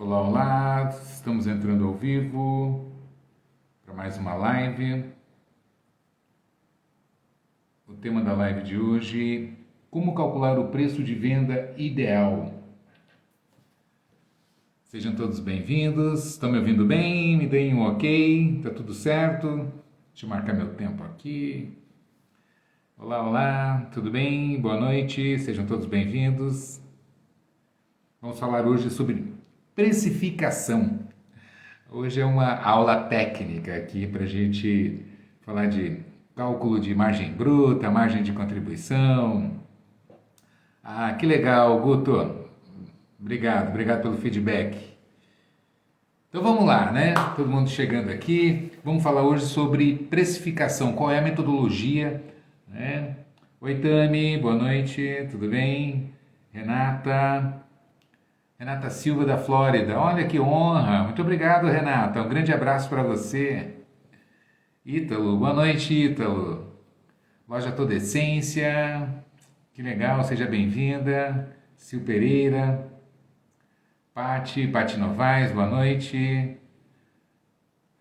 Olá, olá, estamos entrando ao vivo para mais uma live. O tema da live de hoje: como calcular o preço de venda ideal. Sejam todos bem-vindos. Estão me ouvindo bem? Me deem um ok? Tá tudo certo? Deixa eu marcar meu tempo aqui. Olá, olá, tudo bem? Boa noite, sejam todos bem-vindos. Vamos falar hoje sobre precificação. Hoje é uma aula técnica aqui para a gente falar de cálculo de margem bruta, margem de contribuição. Ah, que legal, Guto. Obrigado pelo feedback. Então vamos lá, né? Todo mundo chegando aqui. Vamos falar hoje sobre precificação. Qual é a metodologia, né? Oi, Tami, boa noite, tudo bem? Renata Silva da Flórida, olha que honra, muito obrigado, Renata, um grande abraço para você. Ítalo, boa noite, Ítalo. Loja Toda Essência, que legal, seja bem-vinda. Sil Pereira, Pati Novaes, boa noite.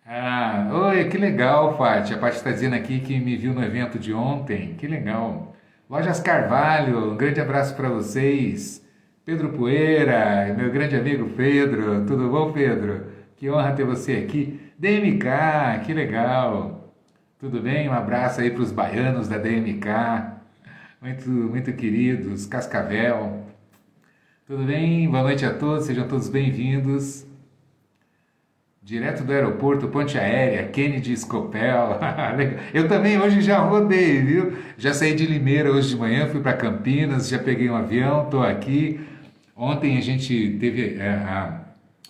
Ah, oi, que legal, Pati. A Pati está dizendo aqui que me viu no evento de ontem, que legal. Lojas Carvalho, um grande abraço para vocês. Pedro Poeira, meu grande amigo Pedro, tudo bom, Pedro? Que honra ter você aqui. DMK, que legal. Tudo bem? Um abraço aí para os baianos da DMK, muito queridos. Cascavel, tudo bem? Boa noite a todos, sejam todos bem-vindos. Direto do aeroporto, Ponte Aérea, Kennedy Scopel. Eu também hoje já rodei, viu? Já saí de Limeira hoje de manhã, fui para Campinas, já peguei um avião, estou aqui. Ontem a gente teve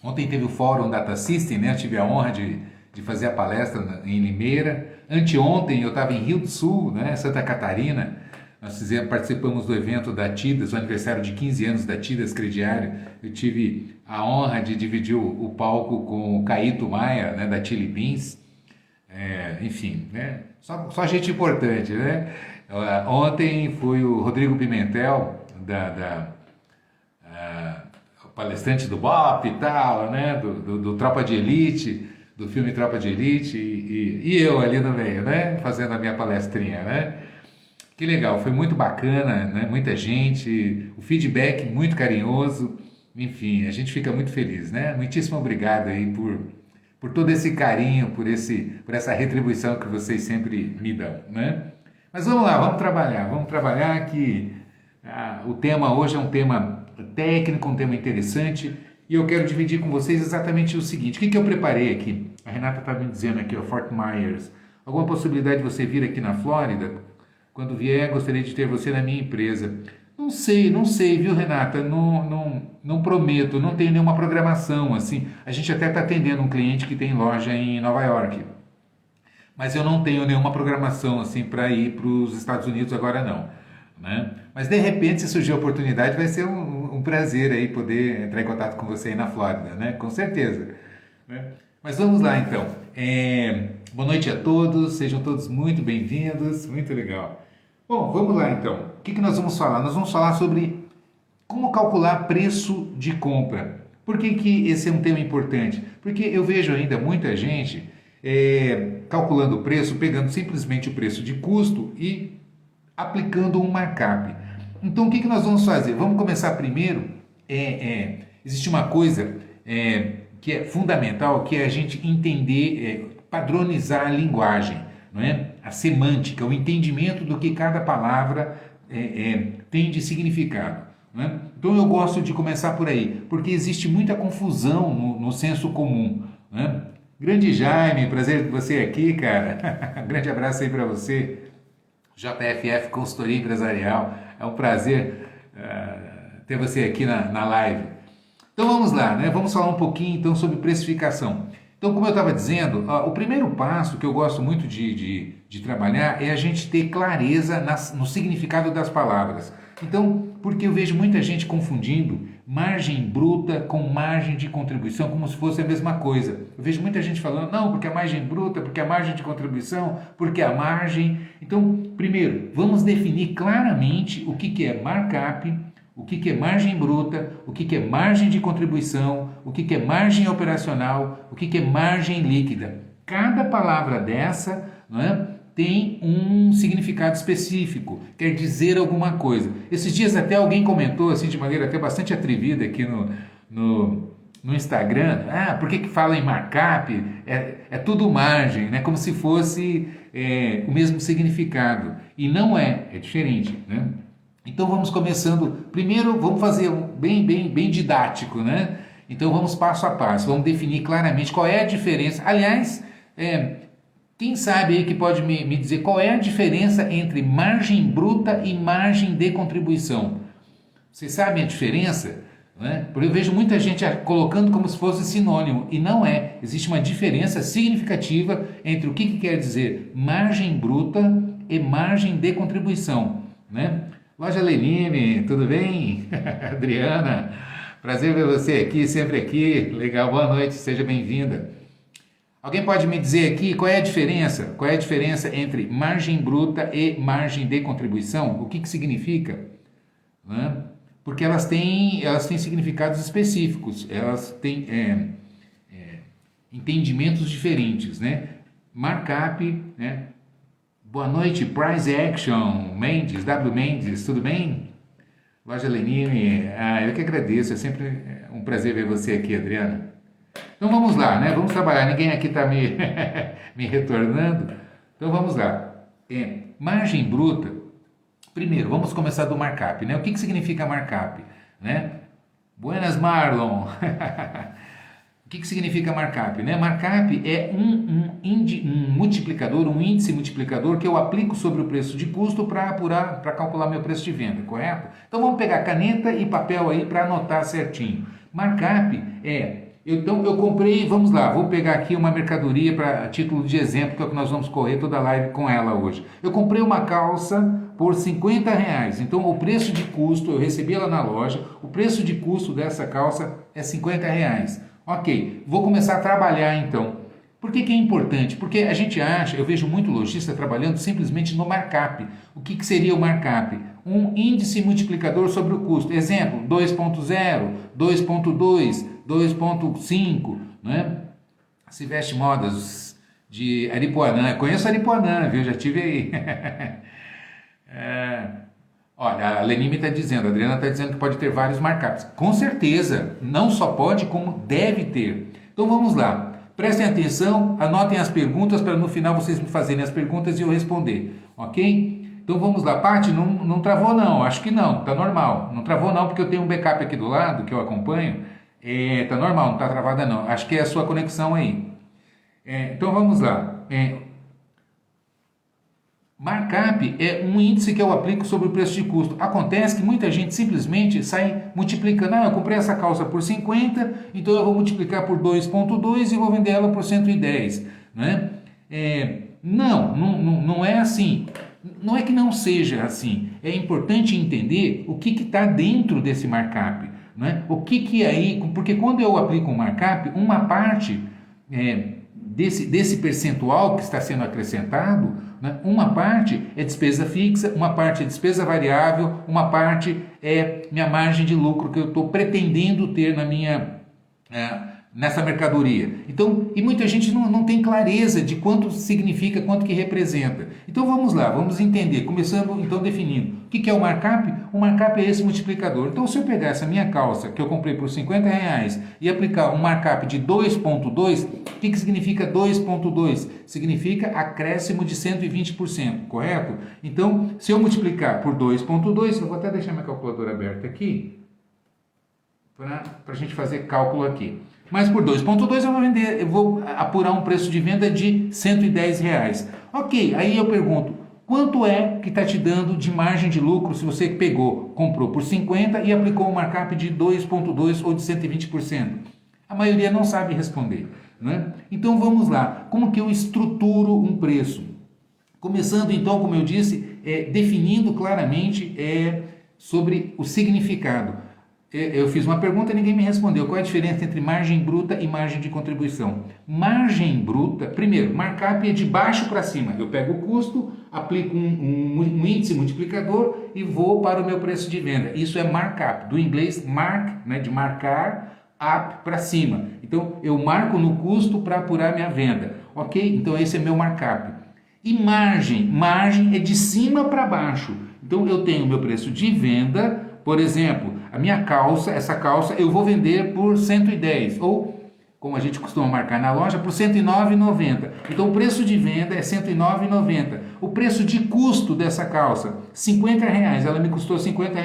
ontem teve o Fórum Data System, né? Eu tive a honra de fazer a palestra em Limeira. Anteontem eu estava em Rio do Sul, né? Santa Catarina. Nós participamos do evento da TIDAS, o aniversário de 15 anos da TIDAS Crediário. Eu tive a honra de dividir o palco com o Caíto Maia, né? Da Chili Beans. Enfim, né? Só gente importante, né? Ontem foi o Rodrigo Pimentel, o palestrante do BOP e tal, né? Do Tropa de Elite, do filme Tropa de Elite, e eu ali no meio, né? Fazendo a minha palestrinha, né? Que legal, foi muito bacana, né? Muita gente, o feedback muito carinhoso, enfim, a gente fica muito feliz, né? Muitíssimo obrigado aí por todo esse carinho, por essa retribuição que vocês sempre me dão, né? Mas vamos lá, vamos trabalhar que o tema hoje é um tema técnico, um tema interessante, e eu quero dividir com vocês exatamente o seguinte: o que eu preparei aqui? A Renata está me dizendo aqui, o Fort Myers, alguma possibilidade de você vir aqui na Flórida? Quando vier, gostaria de ter você na minha empresa. Não sei, viu, Renata? Não prometo, não tenho nenhuma programação, assim. A gente até está atendendo um cliente que tem loja em Nova York, mas eu não tenho nenhuma programação, assim, para ir para os Estados Unidos agora, não, né? Mas, de repente, se surgir a oportunidade, vai ser um prazer aí poder entrar em contato com você aí na Flórida, né? Com certeza, né? Mas vamos lá, então. Boa noite a todos, sejam todos muito bem-vindos, muito legal. Bom, vamos lá então. O que nós vamos falar? Nós vamos falar sobre como calcular preço de compra. Por que esse é um tema importante? Porque eu vejo ainda muita gente calculando o preço, pegando simplesmente o preço de custo e aplicando um markup. Então, o que nós vamos fazer? Vamos começar primeiro. Existe uma coisa que é fundamental, que é a gente entender, padronizar a linguagem, não é? A semântica, o entendimento do que cada palavra tem de significado. Não é? Então eu gosto de começar por aí, porque existe muita confusão no senso comum. Não é? Grande Jaime, prazer ter você aqui, cara. Grande abraço aí para você. JFF Consultoria Empresarial, é um prazer ter você aqui na live. Então vamos lá, né? Vamos falar um pouquinho então sobre precificação. Então, como eu estava dizendo, o primeiro passo que eu gosto muito de trabalhar é a gente ter clareza no significado das palavras. Então, porque eu vejo muita gente confundindo margem bruta com margem de contribuição como se fosse a mesma coisa. Eu vejo muita gente falando, não, porque a margem bruta, porque a margem de contribuição, porque a margem... Então, primeiro, vamos definir claramente o que é markup, o que é margem bruta, o que é margem de contribuição, o que é margem operacional, o que é margem líquida. Cada palavra dessa, não é, tem um significado específico, quer dizer alguma coisa. Esses dias até alguém comentou, assim, de maneira até bastante atrevida aqui no Instagram, por que fala em markup? É tudo margem, né? Como se fosse o mesmo significado. E não é diferente, né? Então vamos começando, primeiro vamos fazer bem didático, né? Então vamos passo a passo, vamos definir claramente qual é a diferença. Aliás, quem sabe aí que pode me dizer qual é a diferença entre margem bruta e margem de contribuição? Vocês sabem a diferença? Né? Porque eu vejo muita gente colocando como se fosse sinônimo, e não é. Existe uma diferença significativa entre o que quer dizer margem bruta e margem de contribuição. Né? Loja Lenine, tudo bem? Adriana, prazer ver você aqui, sempre aqui. Legal, boa noite, seja bem-vinda. Alguém pode me dizer aqui qual é a diferença? Qual é a diferença entre margem bruta e margem de contribuição? O que significa? Né? Porque elas têm significados específicos, elas têm entendimentos diferentes, né? Markup, né? Boa noite, Price Action, Mendes, W. Mendes, tudo bem? Loja Lenine, eu que agradeço, é sempre um prazer ver você aqui, Adriana. Então vamos lá, né? Vamos trabalhar, ninguém aqui está me retornando, então vamos lá. Margem bruta. Primeiro, vamos começar do markup, né? O que significa markup? Né? Buenas, Marlon! O que significa markup? Né? Markup é um multiplicador, um índice multiplicador que eu aplico sobre o preço de custo para calcular meu preço de venda, correto? Então vamos pegar caneta e papel aí para anotar certinho. Markup então eu comprei, vamos lá, vou pegar aqui uma mercadoria para título de exemplo, que é o que nós vamos correr toda a live com ela hoje. Eu comprei uma calça por R$50, então o preço de custo, eu recebi ela na loja, o preço de custo dessa calça é R$50. Ok, vou começar a trabalhar então. Por que é importante? Porque a gente acha, eu vejo muito lojista trabalhando simplesmente no markup. O que seria o markup? Um índice multiplicador sobre o custo. Exemplo, 2.0, 2.2, 2.5, né? Se veste modas de Aripuanã. Eu conheço Aripuanã, viu? Já tive aí. Olha, a Lenime está dizendo, a Adriana está dizendo que pode ter vários markups. Com certeza, não só pode, como deve ter. Então vamos lá. Prestem atenção, anotem as perguntas para no final vocês me fazerem as perguntas e eu responder, ok? Então vamos lá. Paty, não travou não, acho que não, tá normal. Não travou não porque eu tenho um backup aqui do lado que eu acompanho. Tá normal, não tá travada não. Acho que é a sua conexão aí. Então vamos lá. Markup é um índice que eu aplico sobre o preço de custo. Acontece que muita gente simplesmente sai multiplicando. Eu comprei essa calça por 50, então eu vou multiplicar por 2.2 e vou vender ela por 110. Né? Não é assim. Não é que não seja assim. É importante entender o que está dentro desse markup. Né? O que aí... Porque quando eu aplico um markup, uma parte desse percentual que está sendo acrescentado... Uma parte é despesa fixa, uma parte é despesa variável, uma parte é minha margem de lucro que eu estou pretendendo ter nessa mercadoria. Então, e muita gente não tem clareza de quanto significa, quanto que representa. Então vamos lá, vamos entender, começando então definindo. O que é o markup? O markup é esse multiplicador. Então se eu pegar essa minha calça que eu comprei por R$50 e aplicar um markup de 2.2, o que significa 2.2? Significa acréscimo de 120%, correto? Então, se eu multiplicar por 2.2, eu vou até deixar minha calculadora aberta aqui, para a gente fazer cálculo aqui. Mas por 2.2 eu vou apurar um preço de venda de R$110. Ok, aí eu pergunto, quanto é que está te dando de margem de lucro se você comprou por 50 e aplicou um markup de 2.2 ou de 120%? A maioria não sabe responder. Né? Então vamos lá, como que eu estruturo um preço? Começando então, como eu disse, definindo claramente sobre o significado. Eu fiz uma pergunta e ninguém me respondeu. Qual é a diferença entre margem bruta e margem de contribuição? Margem bruta, primeiro, markup é de baixo para cima. Eu pego o custo, aplico um índice multiplicador e vou para o meu preço de venda. Isso é markup, do inglês mark, né, de marcar, up para cima. Então eu marco no custo para apurar minha venda, ok? Então esse é meu markup. E margem é de cima para baixo. Então eu tenho meu preço de venda, por exemplo, a minha calça, essa calça eu vou vender por 110 ou como a gente costuma marcar na loja, por R$ 109,90. Então o preço de venda é R$ 109,90. O preço de custo dessa calça, R$ 50, ela me custou R$ 50.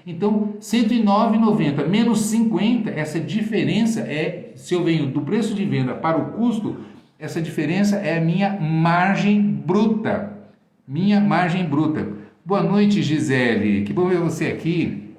Então, R$ 109,90 menos 50, essa diferença é, se eu venho do preço de venda para o custo, essa diferença é a minha margem bruta. Minha margem bruta. Boa noite, Gisele. Que bom ver você aqui.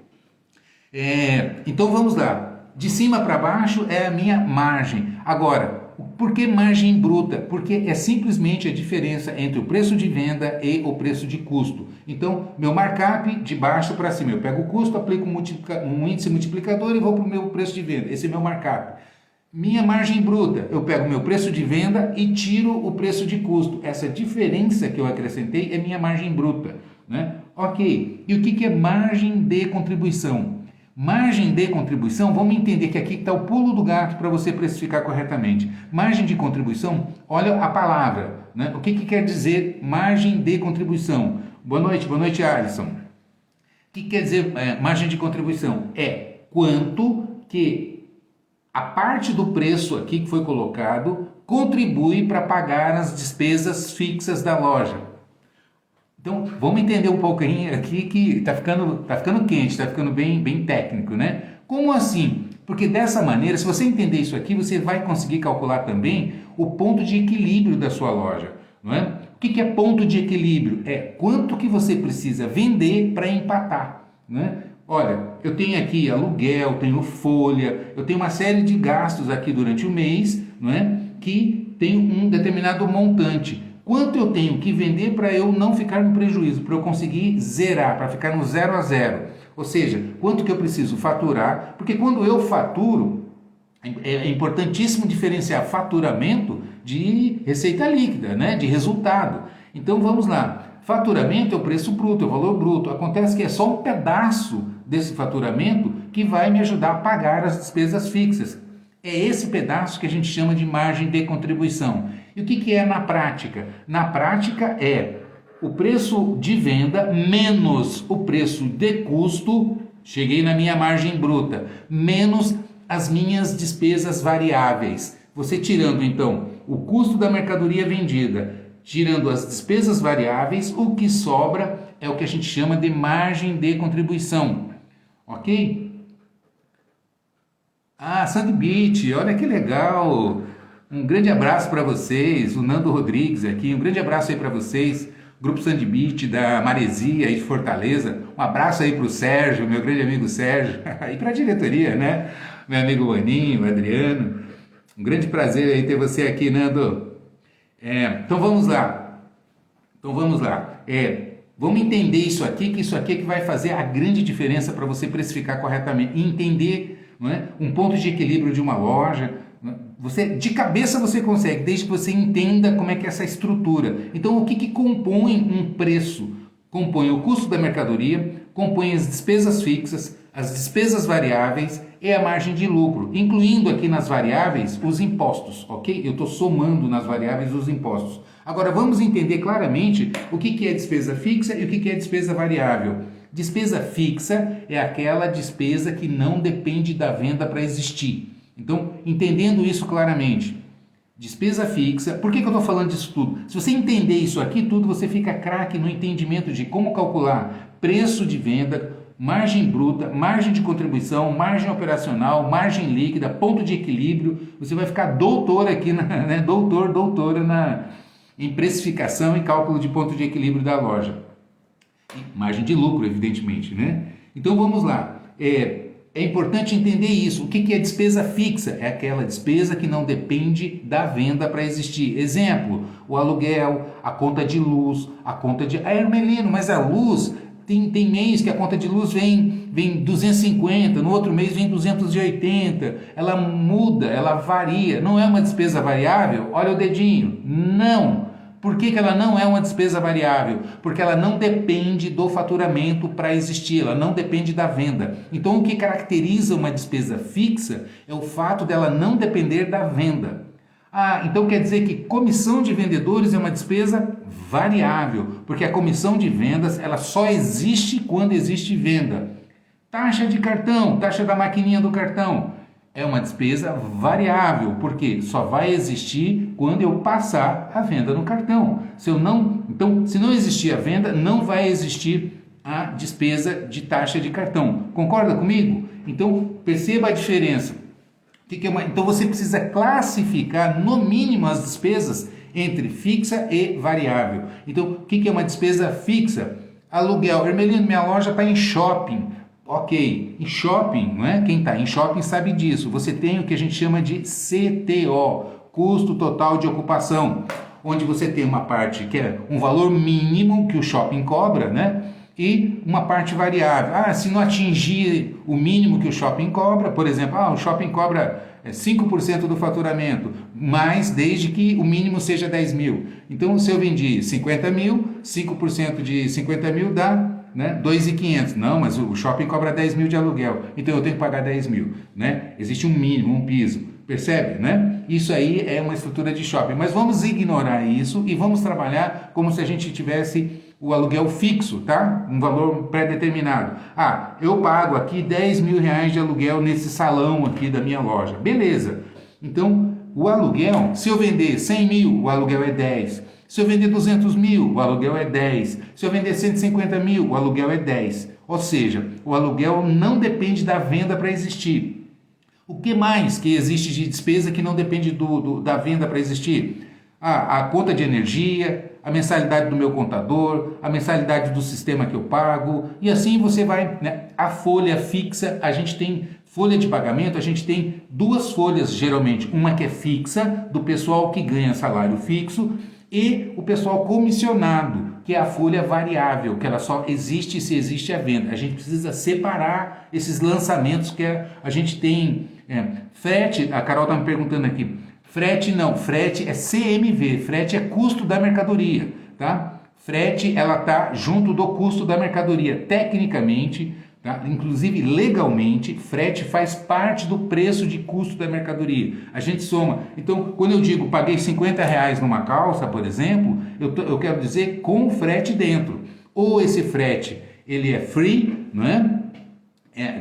Então vamos lá. De cima para baixo é a minha margem. Agora, por que margem bruta? Porque é simplesmente a diferença entre o preço de venda e o preço de custo. Então, meu markup de baixo para cima. Eu pego o custo, aplico um índice multiplicador e vou para o meu preço de venda. Esse é meu markup. Minha margem bruta, eu pego o meu preço de venda e tiro o preço de custo. Essa diferença que eu acrescentei é minha margem bruta, né? Ok, e o que é margem de contribuição? Margem de contribuição, vamos entender que aqui está o pulo do gato para você precificar corretamente. Margem de contribuição, olha a palavra, né? O que quer dizer margem de contribuição? Boa noite, Alisson. O que quer dizer margem de contribuição? É quanto que a parte do preço aqui que foi colocado contribui para pagar as despesas fixas da loja. Então, vamos entender um pouquinho aqui que tá ficando quente, está ficando bem técnico, né? Como assim? Porque dessa maneira, se você entender isso aqui, você vai conseguir calcular também o ponto de equilíbrio da sua loja, não é? O que é ponto de equilíbrio? É quanto que você precisa vender para empatar, né? Olha, eu tenho aqui aluguel, tenho folha, eu tenho uma série de gastos aqui durante o mês, não é? Que tem um determinado montante. Quanto eu tenho que vender para eu não ficar no prejuízo, para eu conseguir zerar, para ficar no 0 a 0? Ou seja, quanto que eu preciso faturar? Porque quando eu faturo, é importantíssimo diferenciar faturamento de receita líquida, né? De resultado. Então vamos lá. Faturamento é o preço bruto, é o valor bruto. Acontece que é só um pedaço desse faturamento que vai me ajudar a pagar as despesas fixas. É esse pedaço que a gente chama de margem de contribuição. E o que é na prática? Na prática é o preço de venda menos o preço de custo, cheguei na minha margem bruta, menos as minhas despesas variáveis. Você tirando então o custo da mercadoria vendida, tirando as despesas variáveis, o que sobra é o que a gente chama de margem de contribuição. Ok? Ah, Sandy Beach, olha que legal! Um grande abraço para vocês, o Nando Rodrigues aqui, um grande abraço aí para vocês, Grupo Sandy Beach da Maresia aí de Fortaleza, um abraço aí para o Sérgio, meu grande amigo Sérgio, e para a diretoria, né? Meu amigo Aninho, Adriano, um grande prazer aí ter você aqui, Nando. Então vamos lá, vamos entender isso aqui, que é que vai fazer a grande diferença para você precificar corretamente, e entender, não é, um ponto de equilíbrio de uma loja. De cabeça você consegue, desde que você entenda como é que é essa estrutura. Então, o que compõe um preço? Compõe o custo da mercadoria, compõe as despesas fixas, as despesas variáveis e a margem de lucro, incluindo aqui nas variáveis os impostos, ok? Eu estou somando nas variáveis os impostos. Agora, vamos entender claramente o que é despesa fixa e o que é despesa variável. Despesa fixa é aquela despesa que não depende da venda para existir. Então, entendendo isso claramente, despesa fixa, por que eu estou falando disso tudo? Se você entender isso aqui tudo, você fica craque no entendimento de como calcular preço de venda, margem bruta, margem de contribuição, margem operacional, margem líquida, ponto de equilíbrio. Você vai ficar doutor aqui, né? doutora em precificação e cálculo de ponto de equilíbrio da loja. E margem de lucro, evidentemente, né? Então, vamos lá. É importante entender isso. O que é despesa fixa? É aquela despesa que não depende da venda para existir. Exemplo, o aluguel, a conta de luz, a conta de... Hermelino, mas a luz, tem mês que a conta de luz vem 250, no outro mês vem 280. Ela muda, ela varia. Não é uma despesa variável? Olha o dedinho. Não. Por que que ela não é uma despesa variável? Porque ela não depende do faturamento para existir, ela não depende da venda. Então, o que caracteriza uma despesa fixa é o fato dela não depender da venda. Ah, então quer dizer que comissão de vendedores é uma despesa variável, porque a comissão de vendas ela só existe quando existe venda. Taxa de cartão, taxa da maquininha do cartão, é uma despesa variável, porque só vai existir quando eu passar a venda no cartão. Se não existir a venda, não vai existir a despesa de taxa de cartão. Concorda comigo? Então, perceba a diferença. Então você precisa classificar no mínimo as despesas entre fixa e variável. Então, o que é uma despesa fixa? Aluguel. Hermelino, minha loja está em shopping. Ok, em shopping, não é? Quem está em shopping sabe disso. Você tem o que a gente chama de CTO, custo total de ocupação, onde você tem uma parte que é um valor mínimo que o shopping cobra, né? E uma parte variável. Ah, se não atingir o mínimo que o shopping cobra, por exemplo, o shopping cobra 5% do faturamento, mas desde que o mínimo seja 10 mil. Então, se eu vendi 50 mil, 5% de 50 mil dá, né, 2.500. Não, mas o shopping cobra 10 mil de aluguel, então eu tenho que pagar 10 mil. Né? Existe um mínimo, um piso. Percebe, né? Isso aí é uma estrutura de shopping. Mas vamos ignorar isso e vamos trabalhar como se a gente tivesse o aluguel fixo, tá? Um valor pré-determinado. Ah, eu pago aqui 10 mil reais de aluguel nesse salão aqui da minha loja. Beleza. Então, o aluguel, se eu vender 100 mil, o aluguel é 10. Se eu vender 200 mil, o aluguel é 10. Se eu vender 150 mil, o aluguel é 10. Ou seja, o aluguel não depende da venda para existir. O que mais que existe de despesa que não depende da venda para existir? A conta de energia, a mensalidade do meu contador, a mensalidade do sistema que eu pago, e assim você vai, né? A folha fixa, a gente tem folha de pagamento, a gente tem duas folhas geralmente, uma que é fixa, do pessoal que ganha salário fixo, e o pessoal comissionado, que é a folha variável, que ela só existe se existe a venda. A gente precisa separar esses lançamentos que a gente tem. Frete, a Carol está me perguntando aqui, frete não, frete é CMV, frete é custo da mercadoria, tá? Frete, ela está junto do custo da mercadoria, tecnicamente, tá? Inclusive legalmente, frete faz parte do preço de custo da mercadoria. A gente soma. Então, quando eu digo paguei 50 reais numa calça, por exemplo, eu quero dizer com o frete dentro. Ou esse frete, ele é free, não é?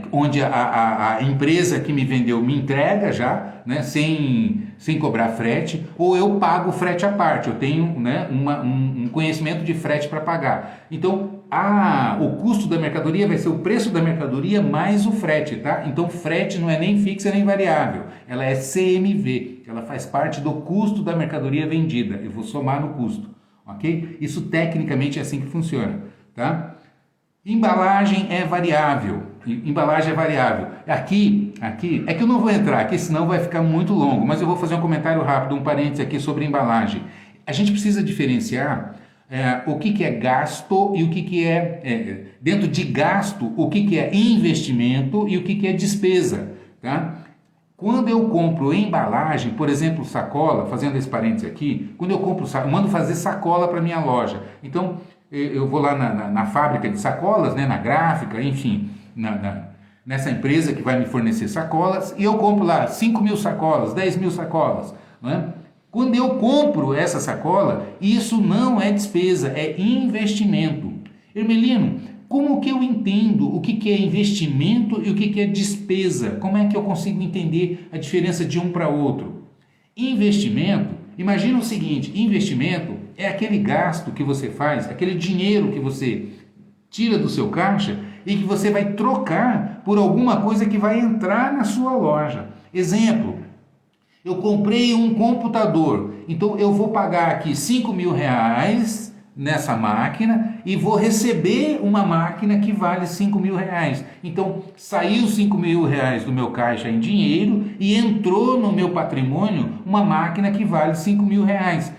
Onde a empresa que me vendeu me entrega já, né, sem cobrar frete, ou eu pago frete à parte, eu tenho, né, um conhecimento de frete para pagar. Então, o custo da mercadoria vai ser o preço da mercadoria mais o frete, tá? Então, frete não é nem fixa nem variável, ela é CMV, ela faz parte do custo da mercadoria vendida, eu vou somar no custo, ok? Isso tecnicamente é assim que funciona, tá? Embalagem é variável. Embalagem é variável. Aqui, é que eu não vou entrar aqui, senão vai ficar muito longo, mas eu vou fazer um comentário rápido, um parênteses aqui sobre embalagem. A gente precisa diferenciar o que é gasto e o que é, dentro de gasto, o que é investimento e o que é despesa, tá? Quando eu compro embalagem, por exemplo, sacola, fazendo esse parênteses aqui, quando eu compro, eu mando fazer sacola para minha loja. Então, eu vou lá na fábrica de sacolas, né, na gráfica, enfim, nessa empresa que vai me fornecer sacolas, e eu compro lá 5 mil sacolas, 10 mil sacolas. Né? Quando eu compro essa sacola, isso não é despesa, é investimento. Hermelino, como que eu entendo o que é investimento e o que é despesa? Como é que eu consigo entender a diferença de um para outro? Investimento, imagina o seguinte, investimento é aquele gasto que você faz, aquele dinheiro que você tira do seu caixa e que você vai trocar por alguma coisa que vai entrar na sua loja. Exemplo, eu comprei um computador, então eu vou pagar aqui 5 mil reais nessa máquina e vou receber uma máquina que vale 5 mil reais. Então saiu 5 mil reais do meu caixa em dinheiro e entrou no meu patrimônio uma máquina que vale 5 mil reais.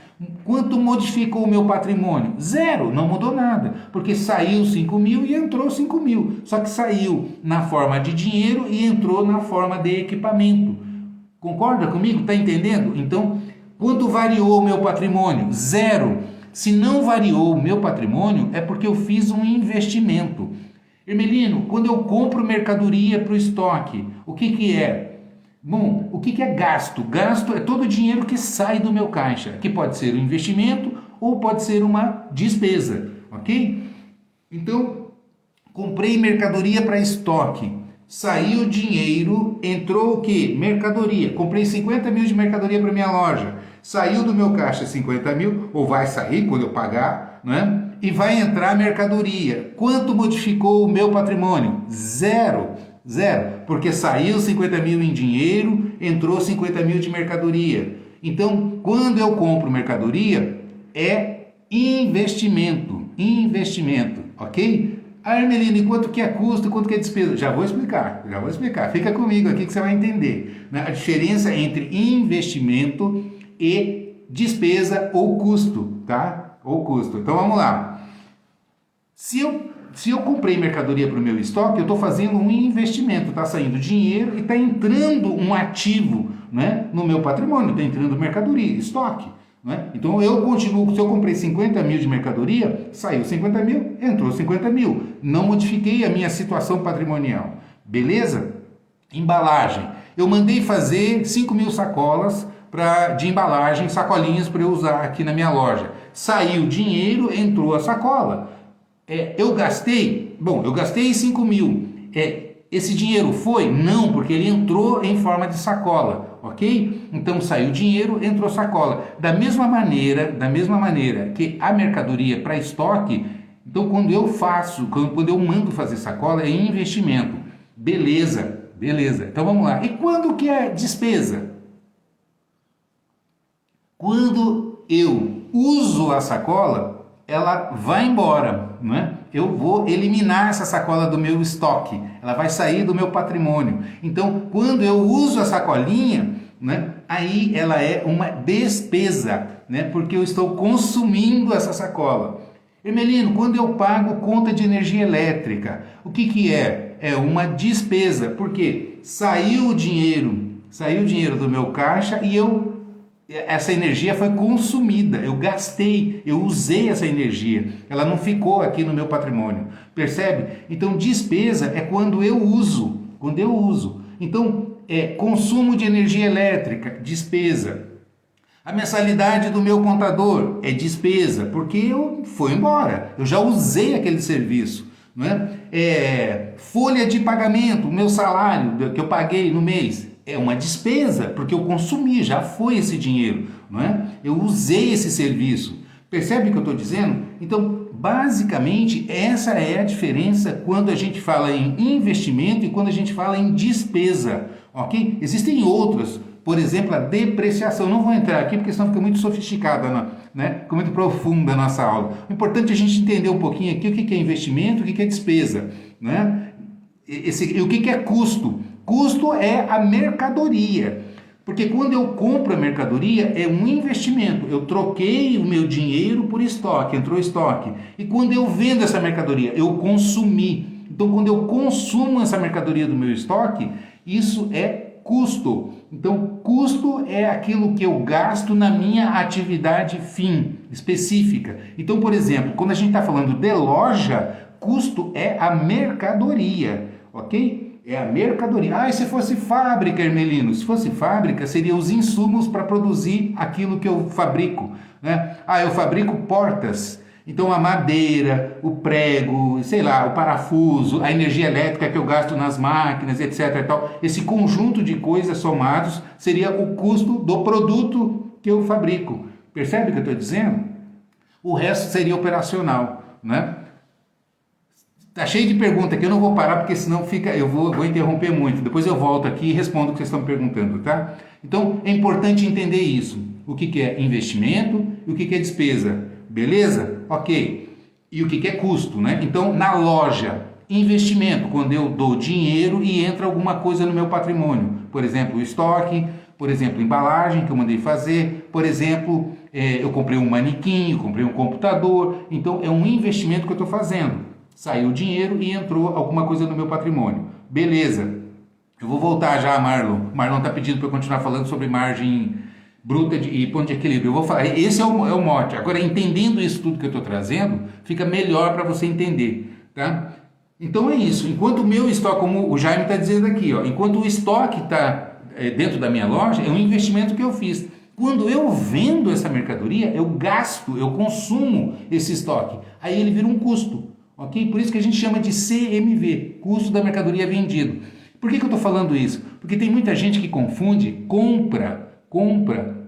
Quanto modificou o meu patrimônio? Zero, não mudou nada, porque saiu 5 mil e entrou 5 mil. Só que saiu na forma de dinheiro e entrou na forma de equipamento. Concorda comigo? Está entendendo? Então, Quanto variou o meu patrimônio? Zero. Se não variou o meu patrimônio, é porque eu fiz um investimento. Hermelino, quando eu compro mercadoria para o estoque, o que é? Bom, o que é gasto? Gasto é todo o dinheiro que sai do meu caixa, que pode ser um investimento ou pode ser uma despesa, ok? Então, comprei mercadoria para estoque, saiu dinheiro, entrou o quê? Mercadoria. Comprei 50 mil de mercadoria para minha loja, saiu do meu caixa 50 mil, ou vai sair quando eu pagar, né? E vai entrar mercadoria. Quanto modificou o meu patrimônio? Zero. Zero. Porque saiu 50 mil em dinheiro, entrou 50 mil de mercadoria. Então, quando eu compro mercadoria, é investimento. Investimento, ok? Ah, Hermelino, e quanto que é custo, quanto que é despesa? Já vou explicar. Fica comigo aqui que você vai entender, né? A diferença entre investimento e despesa ou custo, tá? Ou custo. Então vamos lá. Se eu comprei mercadoria para o meu estoque, eu estou fazendo um investimento, está saindo dinheiro e está entrando um ativo, né, no meu patrimônio, está entrando mercadoria, estoque. Né? Então eu continuo, se eu comprei 50 mil de mercadoria, saiu 50 mil, entrou 50 mil. Não modifiquei a minha situação patrimonial. Beleza? Embalagem. Eu mandei fazer 5 mil sacolas de embalagem, sacolinhas para eu usar aqui na minha loja. Saiu dinheiro, entrou a sacola. Eu gastei? Bom, eu gastei 5 mil. Esse dinheiro foi? Não, porque ele entrou em forma de sacola, ok? Então saiu dinheiro, entrou sacola. Da mesma maneira que a mercadoria para estoque, então quando eu mando fazer sacola, é investimento. Beleza. Então vamos lá. E quando que é despesa? Quando eu uso a sacola, ela vai embora, né? Eu vou eliminar essa sacola do meu estoque, ela vai sair do meu patrimônio. Então, quando eu uso a sacolinha, né, aí ela é uma despesa, né, porque eu estou consumindo essa sacola. Hermelino, quando eu pago conta de energia elétrica, o que é? É uma despesa, porque saiu o dinheiro do meu caixa e essa energia foi consumida, eu gastei, eu usei essa energia, ela não ficou aqui no meu patrimônio, percebe? Então despesa é quando eu uso, Então, consumo de energia elétrica, despesa. A mensalidade do meu contador é despesa, porque foi embora, eu já usei aquele serviço. Não é? Folha de pagamento, o meu salário que eu paguei no mês, é uma despesa, porque eu consumi, já foi esse dinheiro, não é? Eu usei esse serviço. Percebe o que eu estou dizendo? Então, basicamente, essa é a diferença quando a gente fala em investimento e quando a gente fala em despesa, ok? Existem outras, por exemplo, a depreciação. Não vou entrar aqui porque senão fica muito sofisticada, né? Fica muito profunda a nossa aula. O importante é a gente entender um pouquinho aqui o que é investimento e o que é despesa, né? E o que é custo? Custo é a mercadoria, porque quando eu compro a mercadoria é um investimento, eu troquei o meu dinheiro por estoque, entrou estoque, e quando eu vendo essa mercadoria, eu consumi. Então quando eu consumo essa mercadoria do meu estoque, isso é custo. Então custo é aquilo que eu gasto na minha atividade fim, específica. Então, por exemplo, quando a gente está falando de loja, custo é a mercadoria, ok? É a mercadoria. E se fosse fábrica, Hermelino? Se fosse fábrica, seriam os insumos para produzir aquilo que eu fabrico, né? Eu fabrico portas. Então a madeira, o prego, sei lá, o parafuso, a energia elétrica que eu gasto nas máquinas, etc. e tal. Esse conjunto de coisas somados seria o custo do produto que eu fabrico. Percebe o que eu estou dizendo? O resto seria operacional, né? Tá cheio de perguntas aqui, eu não vou parar porque senão eu vou interromper muito. Depois eu volto aqui e respondo o que vocês estão perguntando, tá? Então é importante entender isso. O que é investimento e o que é despesa. Beleza? Ok. E o que é custo, né? Então na loja, investimento, quando eu dou dinheiro e entra alguma coisa no meu patrimônio. Por exemplo, o estoque, por exemplo, embalagem que eu mandei fazer, por exemplo, eu comprei um manequim, eu comprei um computador. Então é um investimento que eu estou fazendo. Saiu o dinheiro e entrou alguma coisa no meu patrimônio. Beleza. Eu vou voltar já, Marlon. Marlon está pedindo para eu continuar falando sobre margem e ponto de equilíbrio. Eu vou falar, esse é o mote. Agora, entendendo isso tudo que eu estou trazendo, fica melhor para você entender, tá? Então é isso. Enquanto o meu estoque, como o Jaime está dizendo aqui, ó, enquanto o estoque está dentro da minha loja, é um investimento que eu fiz. Quando eu vendo essa mercadoria, eu gasto, eu consumo esse estoque. Aí ele vira um custo, ok? Por isso que a gente chama de CMV, custo da mercadoria vendido. Por que eu estou falando isso? Porque tem muita gente que confunde compra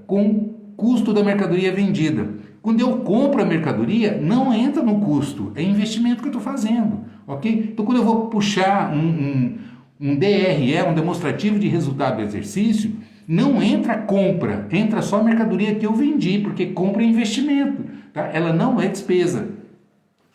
com custo da mercadoria vendida. Quando eu compro a mercadoria, não entra no custo, é investimento que eu estou fazendo, ok? Então quando eu vou puxar um DRE, um demonstrativo de resultado do exercício, não entra compra, entra só a mercadoria que eu vendi, porque compra é investimento, tá? Ela não é despesa,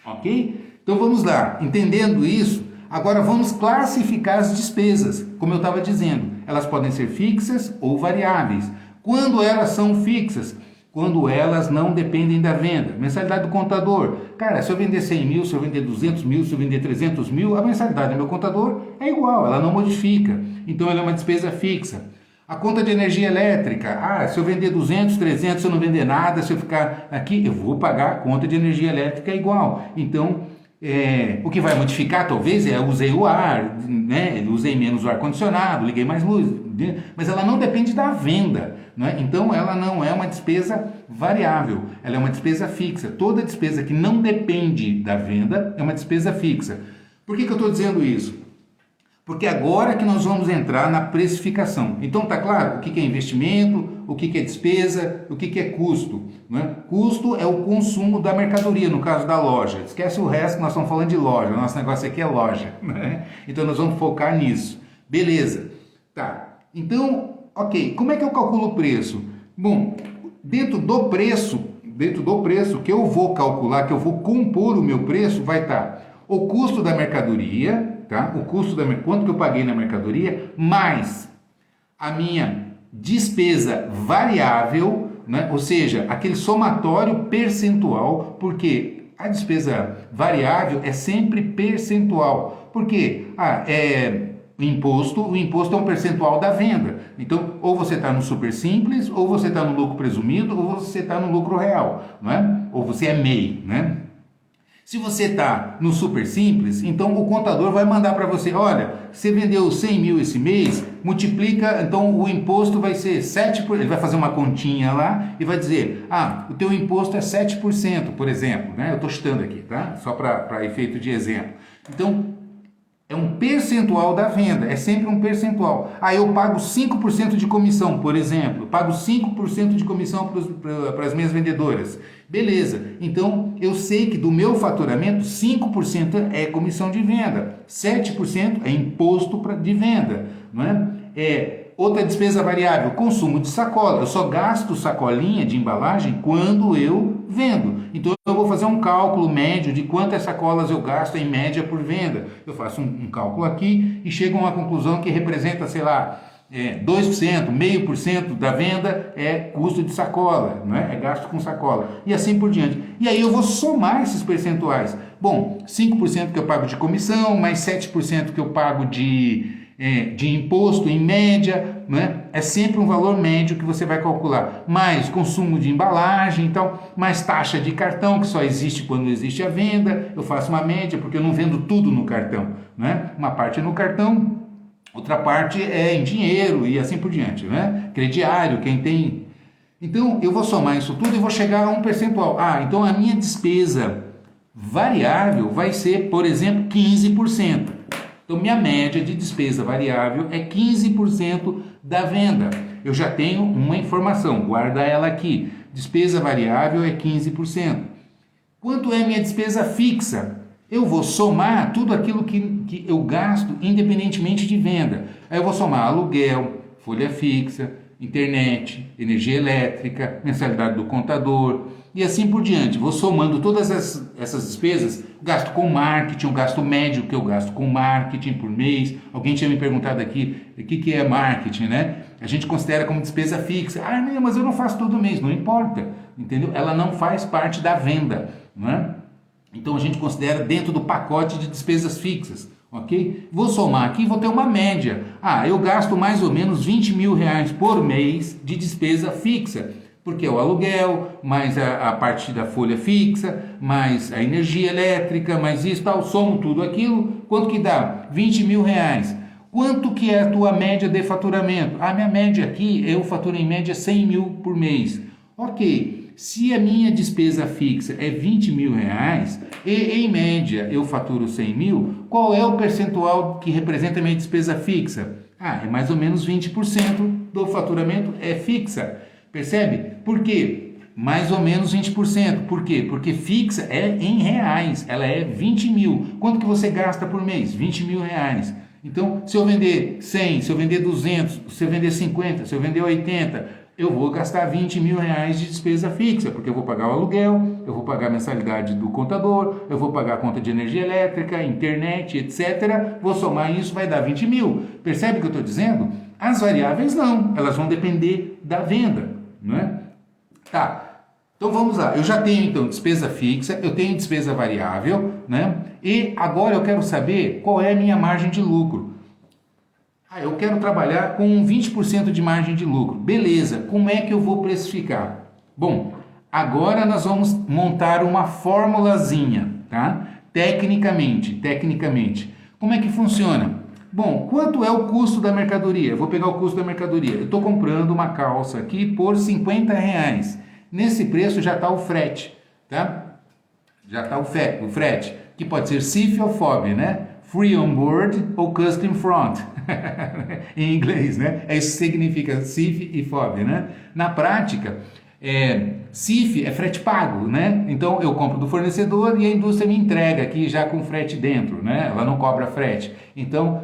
ok? Então vamos lá, entendendo isso, agora vamos classificar as despesas, como eu estava dizendo, elas podem ser fixas ou variáveis. Quando elas são fixas? Quando elas não dependem da venda. Mensalidade do contador. Cara, se eu vender 100 mil, se eu vender 200 mil, se eu vender 300 mil, a mensalidade do meu contador é igual, ela não modifica. Então ela é uma despesa fixa. A conta de energia elétrica. Se eu vender 200, 300, se eu não vender nada, se eu ficar aqui, eu vou pagar a conta de energia elétrica igual. Então, o que vai modificar talvez eu usei o ar, né? Usei menos o ar-condicionado, liguei mais luz, mas ela não depende da venda, né? Então ela não é uma despesa variável, ela é uma despesa fixa. Toda despesa que não depende da venda é uma despesa fixa. Por que eu estou dizendo isso? Porque agora que nós vamos entrar na precificação. Então tá claro o que é investimento, o que é despesa, o que é custo, né? Custo é o consumo da mercadoria, no caso da loja. Esquece o resto, nós estamos falando de loja. Nosso negócio aqui é loja, né? Então nós vamos focar nisso. Beleza. Tá. Então, ok. Como é que eu calculo o preço? Bom, dentro do preço que eu vou calcular, que eu vou compor o meu preço, vai estar o custo da mercadoria, tá? O custo quanto que eu paguei na mercadoria, mais a minha despesa variável, né? Ou seja, aquele somatório percentual, porque a despesa variável é sempre percentual. Por quê? O imposto é um percentual da venda. Então, ou você está no super simples, ou você está no lucro presumido, ou você está no lucro real, não é? Ou você é MEI, né? Se você está no super simples, então o contador vai mandar para você, olha, você vendeu 100 mil esse mês, multiplica, então o imposto vai ser 7%, ele vai fazer uma continha lá e vai dizer, o teu imposto é 7%, por exemplo, né? Eu estou chutando aqui, tá? Só para efeito de exemplo. Então, é um percentual da venda, é sempre um percentual. Eu pago 5% de comissão, por exemplo, pago 5% de comissão para as minhas vendedoras. Beleza, então eu sei que do meu faturamento 5% é comissão de venda, 7% é imposto de venda, não é? Outra despesa variável, consumo de sacola. Eu só gasto sacolinha de embalagem quando eu vendo. Então eu vou fazer um cálculo médio de quantas sacolas eu gasto em média por venda. Eu faço um cálculo aqui e chego a uma conclusão que representa, sei lá, 2%, 0,5% da venda é custo de sacola, não é? É gasto com sacola. E assim por diante. E aí eu vou somar esses percentuais. Bom, 5% que eu pago de comissão, mais 7% que eu pago de imposto em média, né? É sempre um valor médio que você vai calcular, mais consumo de embalagem, então, mais taxa de cartão, que só existe quando existe a venda, eu faço uma média, porque eu não vendo tudo no cartão, né? Uma parte é no cartão, outra parte é em dinheiro e assim por diante, né? Crediário, quem tem... Então, eu vou somar isso tudo e vou chegar a um percentual. Então a minha despesa variável vai ser, por exemplo, 15%. Então, minha média de despesa variável é 15% da venda. Eu já tenho uma informação, guarda ela aqui. Despesa variável é 15%. Quanto é minha despesa fixa? Eu vou somar tudo aquilo que eu gasto independentemente de venda. Aí eu vou somar aluguel, folha fixa, internet, energia elétrica, mensalidade do contador e assim por diante. Vou somando todas essas despesas, gasto com marketing, o gasto médio que eu gasto com marketing por mês. Alguém tinha me perguntado aqui o que é marketing, né? A gente considera como despesa fixa. Não, mas eu não faço todo mês, não importa, entendeu? Ela não faz parte da venda, não é? Então a gente considera dentro do pacote de despesas fixas, ok? Vou somar aqui e vou ter uma média. Ah, eu gasto mais ou menos 20 mil reais por mês de despesa fixa, porque é o aluguel, mais a parte da folha fixa, mais a energia elétrica, mais isso, tal, somo tudo aquilo, quanto que dá? 20 mil reais. Quanto que é a tua média de faturamento? A minha média aqui, eu faturo em média 100 mil por mês. Ok, se a minha despesa fixa é 20 mil reais e em média eu faturo 100 mil, qual é o percentual que representa a minha despesa fixa? Ah, é mais ou menos 20% do faturamento é fixa. Percebe? Por quê? Mais ou menos 20%. Por quê? Porque fixa é em reais, ela é 20 mil. Quanto que você gasta por mês? 20 mil reais. Então, se eu vender 100, se eu vender 200, se eu vender 50, se eu vender 80, eu vou gastar 20 mil reais de despesa fixa, porque eu vou pagar o aluguel, eu vou pagar a mensalidade do contador, eu vou pagar a conta de energia elétrica, internet, etc. Vou somar isso, vai dar 20 mil. Percebe o que eu estou dizendo? As variáveis não, elas vão depender da venda, não é? Tá. Então vamos lá, eu já tenho então despesa fixa, eu tenho despesa variável, né? E agora eu quero saber qual é a minha margem de lucro. Ah, eu quero trabalhar com 20% de margem de lucro. Beleza, como é que eu vou precificar? Bom, agora nós vamos montar uma formulazinha, tá? Tecnicamente. Como é que funciona? Bom, quanto é o custo da mercadoria? Eu vou pegar o custo da mercadoria. Eu estou comprando uma calça aqui por 50 reais. Nesse preço já está o frete, tá? Já está o frete, que pode ser CIF ou FOB, né? Free on board ou custom front, em inglês, né? Isso significa CIF e FOB, né? Na prática, CIF é frete pago, né? Então eu compro do fornecedor e a indústria me entrega aqui já com frete dentro, né? Ela não cobra frete. Então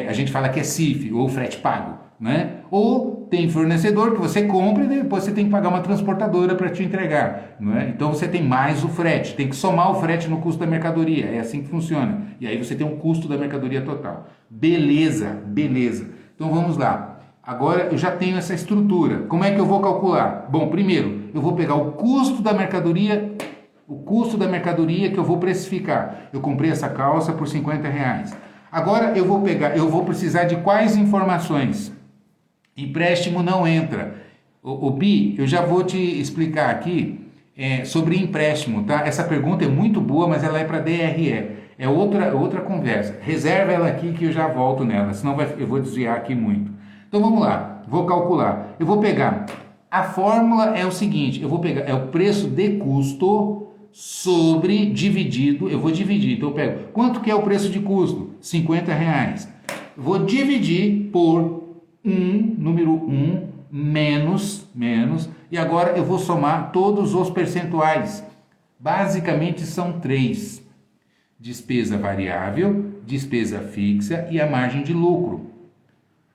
a gente fala que é CIF ou frete pago, né? Ou tem fornecedor que você compra e depois você tem que pagar uma transportadora para te entregar, não é? Então você tem mais o frete, tem que somar o frete no custo da mercadoria, é assim que funciona. E aí você tem um custo da mercadoria total. Beleza. Então vamos lá. Agora eu já tenho essa estrutura. Como é que eu vou calcular? Bom, primeiro eu vou pegar o custo da mercadoria que eu vou precificar. Eu comprei essa calça por 50 reais. Agora eu vou precisar de quais informações? Empréstimo não entra. O Bi, eu já vou te explicar aqui sobre empréstimo, tá? Essa pergunta é muito boa, mas ela é para DRE. É outra conversa. Reserva ela aqui que eu já volto nela, senão eu vou desviar aqui muito. Então vamos lá, vou calcular. Eu vou pegar, a fórmula é o seguinte, eu vou pegar, é o preço de custo sobre dividido, eu vou dividir, então eu pego, quanto que é o preço de custo? 50 reais. Eu vou dividir por número 1, menos, e agora eu vou somar todos os percentuais. Basicamente são 3. Despesa variável, despesa fixa e a margem de lucro.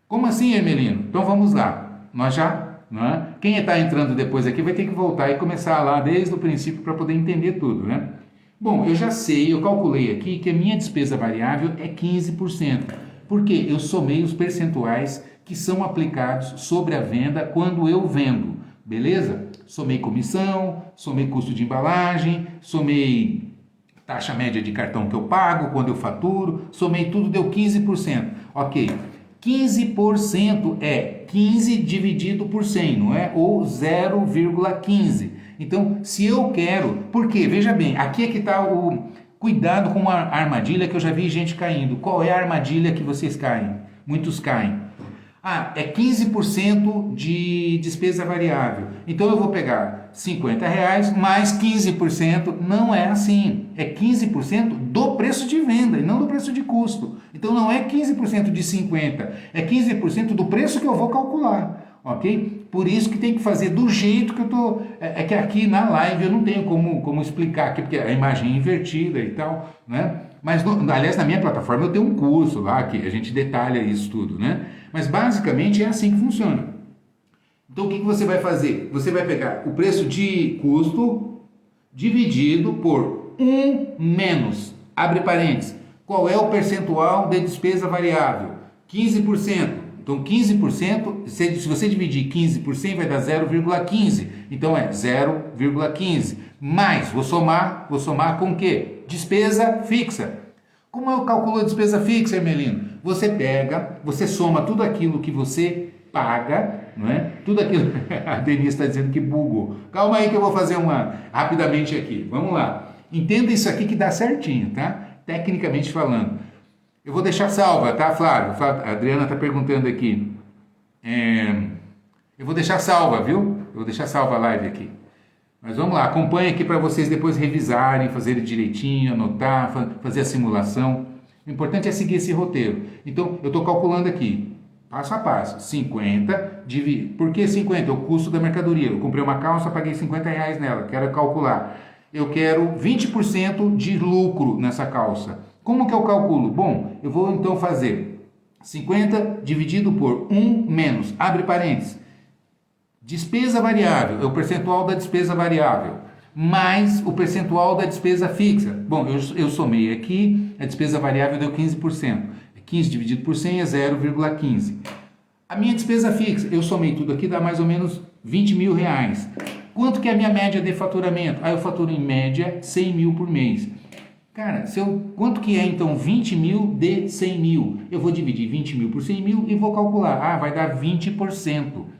Como assim, Hermelino? Então vamos lá. Nós já, não é? Quem está entrando depois aqui vai ter que voltar e começar lá desde o princípio para poder entender tudo, né? Bom, eu já sei, eu calculei aqui que a minha despesa variável é 15%. Porque eu somei os percentuais que são aplicados sobre a venda quando eu vendo, beleza? Somei comissão, somei custo de embalagem, somei taxa média de cartão que eu pago quando eu faturo, somei tudo, deu 15%. Ok, 15% é 15 dividido por 100, não é? Ou 0,15. Então, se eu quero... Por quê? Veja bem, aqui é que está o... Cuidado com a armadilha que eu já vi gente caindo. Qual é a armadilha que vocês caem? Muitos caem. Ah, é 15% de despesa variável. Então eu vou pegar 50 reais mais 15%. Não é assim. É 15% do preço de venda e não do preço de custo. Então não é 15% de 50. É 15% do preço que eu vou calcular. Ok? Por isso que tem que fazer do jeito que eu tô. É que aqui na live eu não tenho como explicar aqui, porque a imagem é invertida e tal, né? Mas, aliás, na minha plataforma eu tenho um curso lá que a gente detalha isso tudo, né? Mas basicamente é assim que funciona. Então o que você vai fazer? Você vai pegar o preço de custo dividido por 1 menos, abre parênteses, qual é o percentual de despesa variável? 15%. Então 15%, se você dividir 15 por 100 vai dar 0,15. Então é 0,15. Mais, vou somar com o quê? Despesa fixa. Como eu calculo a despesa fixa, Hermelino? Você pega, você soma tudo aquilo que você paga, não é? Tudo aquilo. A Denise está dizendo que bugou. Calma aí que eu vou fazer uma rapidamente aqui. Vamos lá. Entenda isso aqui que dá certinho, tá? Tecnicamente falando. Eu vou deixar salva, tá, Flávio? A Adriana está perguntando aqui. Eu vou deixar salva, viu? Eu vou deixar salva a live aqui. Mas vamos lá, acompanha aqui para vocês depois revisarem, fazerem direitinho, anotar, fazer a simulação. O importante é seguir esse roteiro. Então, eu estou calculando aqui, passo a passo, 50, por que 50? O custo da mercadoria. Eu comprei uma calça, paguei R$50 nela, quero calcular. Eu quero 20% de lucro nessa calça. Como que eu calculo? Bom, eu vou então fazer 50 dividido por 1 menos, abre parênteses, despesa variável, é o percentual da despesa variável, mais o percentual da despesa fixa. Bom, eu somei aqui, a despesa variável deu 15%. 15 dividido por 100 é 0,15. A minha despesa fixa, eu somei tudo aqui, dá mais ou menos R$20.000. Quanto que é a minha média de faturamento? Eu faturo em média 100 mil por mês. Cara, quanto que é então 20 mil de 100 mil? Eu vou dividir 20 mil por 100 mil e vou calcular. Vai dar 20%.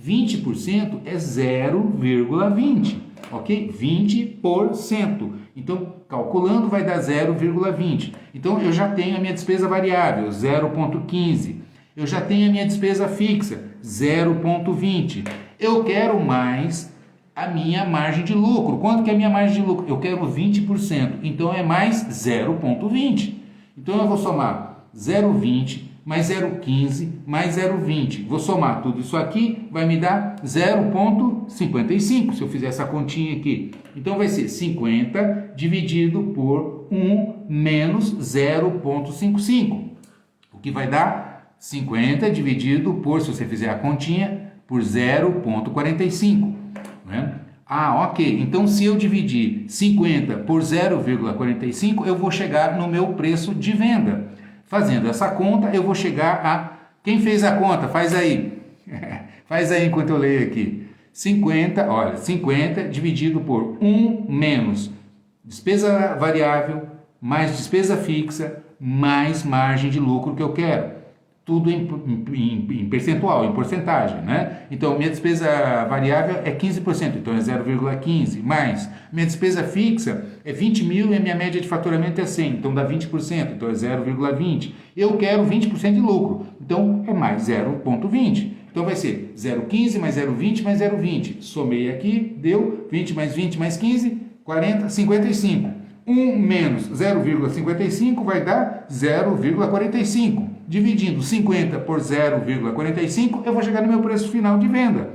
20% é 0,20, ok? 20%. Então, calculando vai dar 0,20. Então, eu já tenho a minha despesa variável, 0,15. Eu já tenho a minha despesa fixa, 0,20. Eu quero mais a minha margem de lucro. Quanto que é a minha margem de lucro? Eu quero 20%. Então, é mais 0,20. Então, eu vou somar 0,20 mais 0,15 mais 0,20. Vou somar tudo isso aqui, vai me dar 0,55, se eu fizer essa continha aqui. Então vai ser 50 dividido por 1 menos 0,55. O que vai dar 50 dividido por, se você fizer a continha, por 0,45. Né? Ok. Então se eu dividir 50 por 0,45, eu vou chegar no meu preço de venda. Fazendo essa conta, eu vou chegar a... Quem fez a conta? Faz aí. Faz aí enquanto eu leio aqui. 50 dividido por 1 menos despesa variável, mais despesa fixa, mais margem de lucro que eu quero. Tudo em percentual, em porcentagem, né? Então, minha despesa variável é 15%, então é 0,15. Mais, minha despesa fixa é 20 mil e a minha média de faturamento é 100, então dá 20%, então é 0,20. Eu quero 20% de lucro, então é mais 0,20. Então vai ser 0,15 mais 0,20 mais 0,20. Somei aqui, deu 20 mais 20 mais 15, 40, 55. 1 menos 0,55 vai dar 0,45. Dividindo 50 por 0,45, eu vou chegar no meu preço final de venda.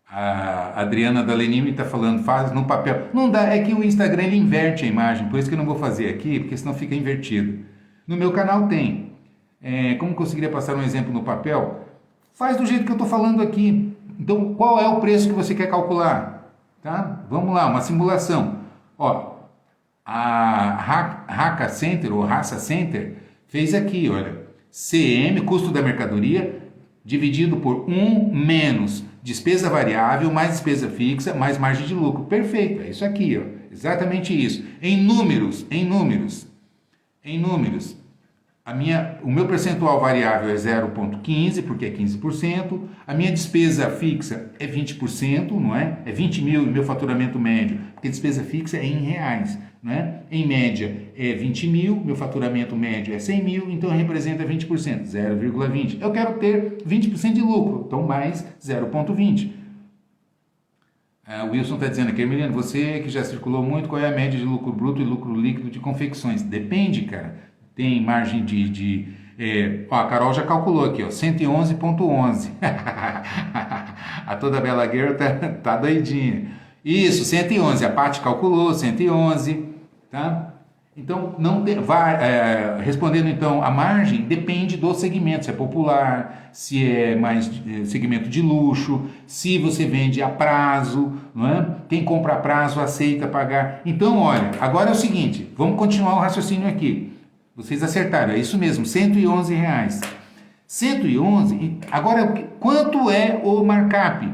A Adriana da Lenime está falando, faz no papel. Não dá, é que o Instagram ele inverte a imagem, por isso que eu não vou fazer aqui, porque senão fica invertido. No meu canal tem. Como conseguiria passar um exemplo no papel? Faz do jeito que eu estou falando aqui. Então, qual é o preço que você quer calcular? Tá? Vamos lá, uma simulação. A Raca Center, ou Raça Center, fez aqui, olha, CM, custo da mercadoria, dividido por 1 menos despesa variável, mais despesa fixa, mais margem de lucro. Perfeito, é isso aqui, exatamente isso. Em números, o meu percentual variável é 0,15, porque é 15%, a minha despesa fixa é 20%, não é? É 20 mil e meu faturamento médio, porque despesa fixa é em reais, né? Em média é 20 mil, meu faturamento médio é 100 mil, então representa 20%, 0,20. Eu quero ter 20% de lucro, então mais 0,20. O Wilson está dizendo aqui, Emiliano, você que já circulou muito, qual é a média de lucro bruto e lucro líquido de confecções? Depende, cara. Tem margem a Carol já calculou aqui, 111,11. A toda bela girl tá doidinha. Isso, 111. A Paty calculou, 111, tá? Então, respondendo então, a margem depende do segmento, se é popular, se é mais segmento de luxo, se você vende a prazo, não é? Quem compra a prazo aceita pagar. Então, olha, agora é o seguinte, vamos continuar o raciocínio aqui. Vocês acertaram, é isso mesmo, R$111. 111, agora quanto é o markup?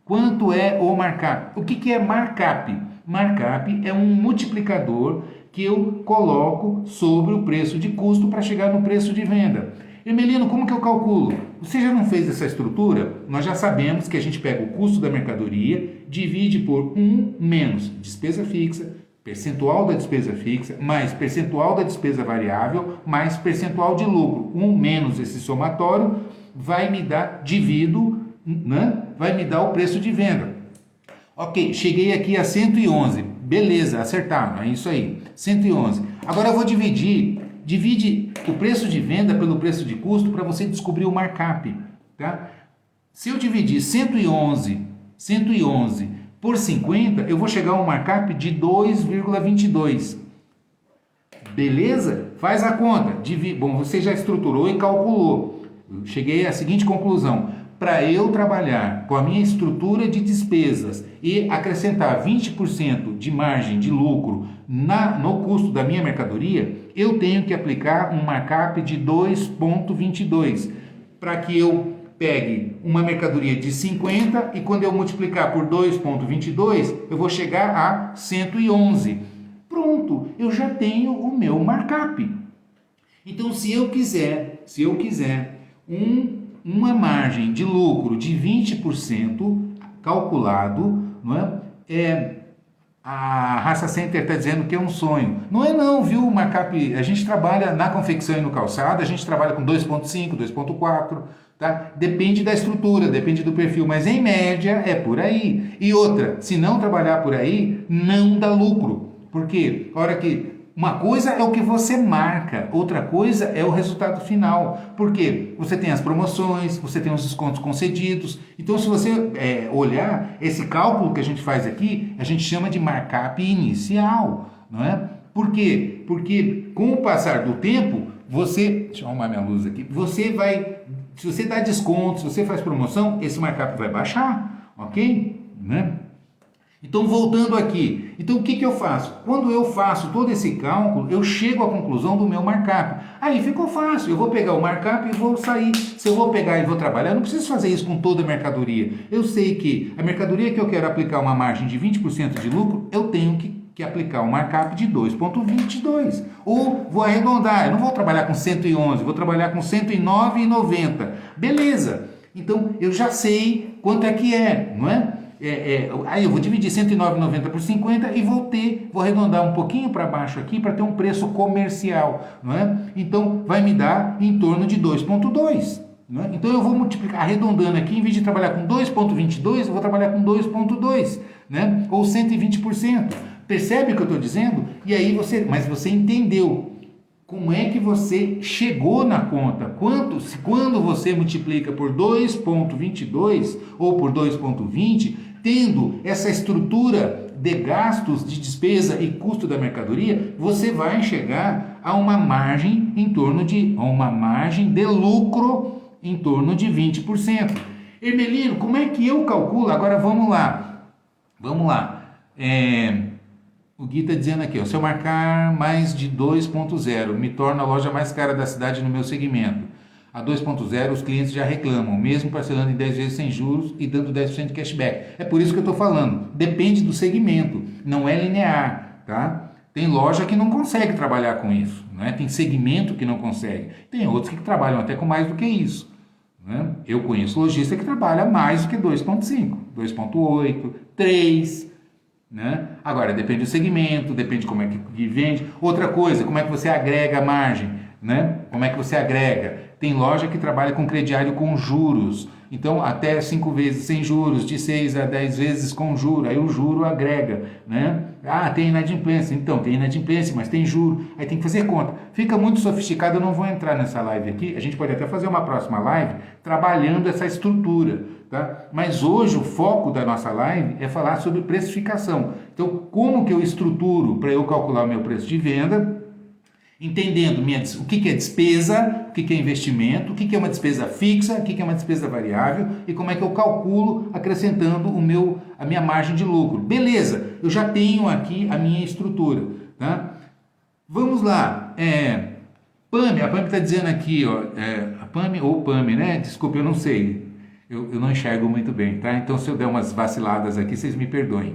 Quanto é o markup? O que é markup? Markup é um multiplicador que eu coloco sobre o preço de custo para chegar no preço de venda. Hermelino, como que eu calculo? Você já não fez essa estrutura? Nós já sabemos que a gente pega o custo da mercadoria, divide por 1 menos despesa fixa, percentual da despesa fixa, mais percentual da despesa variável, mais percentual de lucro. 1 menos esse somatório vai me dar, divido, né? Vai me dar o preço de venda. Ok, cheguei aqui a 111. Beleza, acertaram, é isso aí. 111. Agora eu vou divide o preço de venda pelo preço de custo para você descobrir o markup, tá? Se eu dividir 111 por 50, eu vou chegar a um markup de 2,22. Beleza? Faz a conta. Bom, você já estruturou e calculou. Eu cheguei à seguinte conclusão. Para eu trabalhar com a minha estrutura de despesas e acrescentar 20% de margem de lucro no custo da minha mercadoria, eu tenho que aplicar um markup de 2,22 para que eu pegue uma mercadoria de 50 e quando eu multiplicar por 2,22 eu vou chegar a 111. Pronto, eu já tenho o meu markup. Então, se eu quiser uma margem de lucro de 20% calculado, não é? A Raça Center está dizendo que é um sonho. Não é não, viu, markup? A gente trabalha na confecção e no calçado, a gente trabalha com 2.5, 2.4, tá? Depende da estrutura, depende do perfil, mas em média é por aí. E outra, se não trabalhar por aí, não dá lucro. Por quê? A hora que uma coisa é o que você marca, outra coisa é o resultado final. Por quê? Você tem as promoções, você tem os descontos concedidos. Então, se você olhar esse cálculo que a gente faz aqui, a gente chama de markup inicial, não é? Por quê? Porque com o passar do tempo, deixa eu arrumar minha luz aqui, se você dá desconto, se você faz promoção, esse markup vai baixar, ok? Né? Então, voltando aqui, então o que eu faço? Quando eu faço todo esse cálculo, eu chego à conclusão do meu markup. Aí ficou fácil, eu vou pegar o markup e vou sair. Se eu vou pegar e vou trabalhar, eu não preciso fazer isso com toda a mercadoria. Eu sei que a mercadoria que eu quero aplicar uma margem de 20% de lucro, eu tenho que aplicar um markup de 2,22. Ou vou arredondar, eu não vou trabalhar com 111, vou trabalhar com 109,90. Beleza, então eu já sei quanto é que é, não é? Aí eu vou dividir 109,90 por 50 e vou arredondar um pouquinho para baixo aqui para ter um preço comercial, não é? Então vai me dar em torno de 2,2. Não é? Então eu vou multiplicar, arredondando aqui, em vez de trabalhar com 2,22, eu vou trabalhar com 2,2, né? Ou 120%. Percebe o que eu estou dizendo? E aí mas você entendeu. Como é que você chegou na conta? Quando você multiplica por 2,22 ou por 2,20, tendo essa estrutura de gastos, de despesa e custo da mercadoria, você vai chegar a uma margem uma margem de lucro em torno de 20%. Hermelino, como é que eu calculo? Agora vamos lá. O Gui está dizendo aqui, se eu marcar mais de 2.0, me torna a loja mais cara da cidade no meu segmento. A 2.0 os clientes já reclamam, mesmo parcelando em 10 vezes sem juros e dando 10% de cashback. É por isso que eu estou falando, depende do segmento, não é linear, tá? Tem loja que não consegue trabalhar com isso, né? Tem segmento que não consegue, tem outros que trabalham até com mais do que isso. Né? Eu conheço lojista que trabalha mais do que 2.5, 2.8, 3... Né? Agora, depende do segmento, depende de como é que vende. Outra coisa, como é que você agrega a margem, né? Como é que você agrega? Tem loja que trabalha com crediário com juros. Então, até 5 vezes sem juros, de 6 a 10 vezes com juro. Aí o juro agrega, né? Ah, tem inadimplência. Então, tem inadimplência, mas tem juro. Aí tem que fazer conta. Fica muito sofisticado, eu não vou entrar nessa live aqui. A gente pode até fazer uma próxima live trabalhando essa estrutura, tá? Mas hoje o foco da nossa live é falar sobre precificação. Então, como que eu estruturo para eu calcular o meu preço de venda? Entendendo o que é despesa, o que é investimento, o que é uma despesa fixa, o que é uma despesa variável e como é que eu calculo acrescentando a minha margem de lucro. Beleza, eu já tenho aqui a minha estrutura. Tá? Vamos lá. A Pam está dizendo aqui, a Pam ou Pam, né? Desculpa, eu não sei. Eu não enxergo muito bem, tá? Então se eu der umas vaciladas aqui, vocês me perdoem.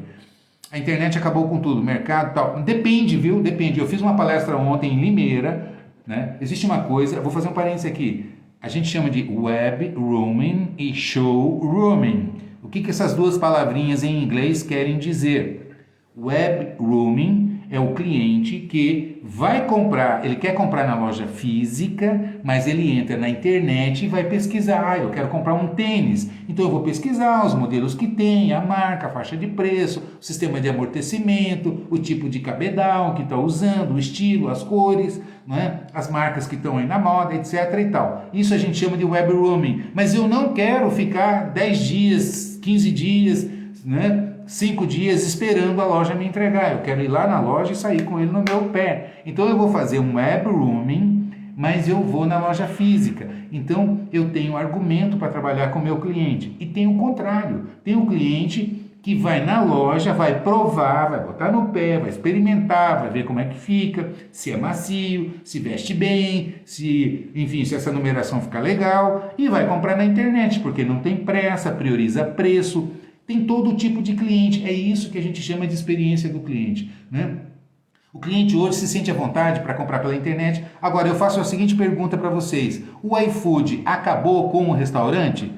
a internet acabou com tudo, mercado e tal. Depende, viu? Depende. Eu fiz uma palestra ontem em Limeira, né? Existe uma coisa, eu vou fazer um parênteses aqui. A gente chama de web rooming e show rooming. O que essas duas palavrinhas em inglês querem dizer? Web rooming é o cliente que vai comprar, ele quer comprar na loja física, mas ele entra na internet e vai pesquisar. Ah, eu quero comprar um tênis, então eu vou pesquisar os modelos que tem, a marca, a faixa de preço, o sistema de amortecimento, o tipo de cabedal que está usando, o estilo, as cores, não é? As marcas que estão aí na moda, etc. e tal. Isso a gente chama de web rooming, mas eu não quero ficar 10 dias, 15 dias, né? 5 dias esperando a loja me entregar. Eu quero ir lá na loja e sair com ele no meu pé. Então eu vou fazer um web rooming, mas eu vou na loja física. Então eu tenho argumento para trabalhar com o meu cliente. E tem o contrário. Tem o cliente que vai na loja, vai provar, vai botar no pé, vai experimentar, vai ver como é que fica, se é macio, se veste bem, se, enfim, se essa numeração ficar legal, e vai comprar na internet, porque não tem pressa, prioriza preço. Tem todo tipo de cliente, é isso que a gente chama de experiência do cliente, né? O cliente hoje se sente à vontade para comprar pela internet. Agora, eu faço a seguinte pergunta para vocês: o iFood acabou com o restaurante?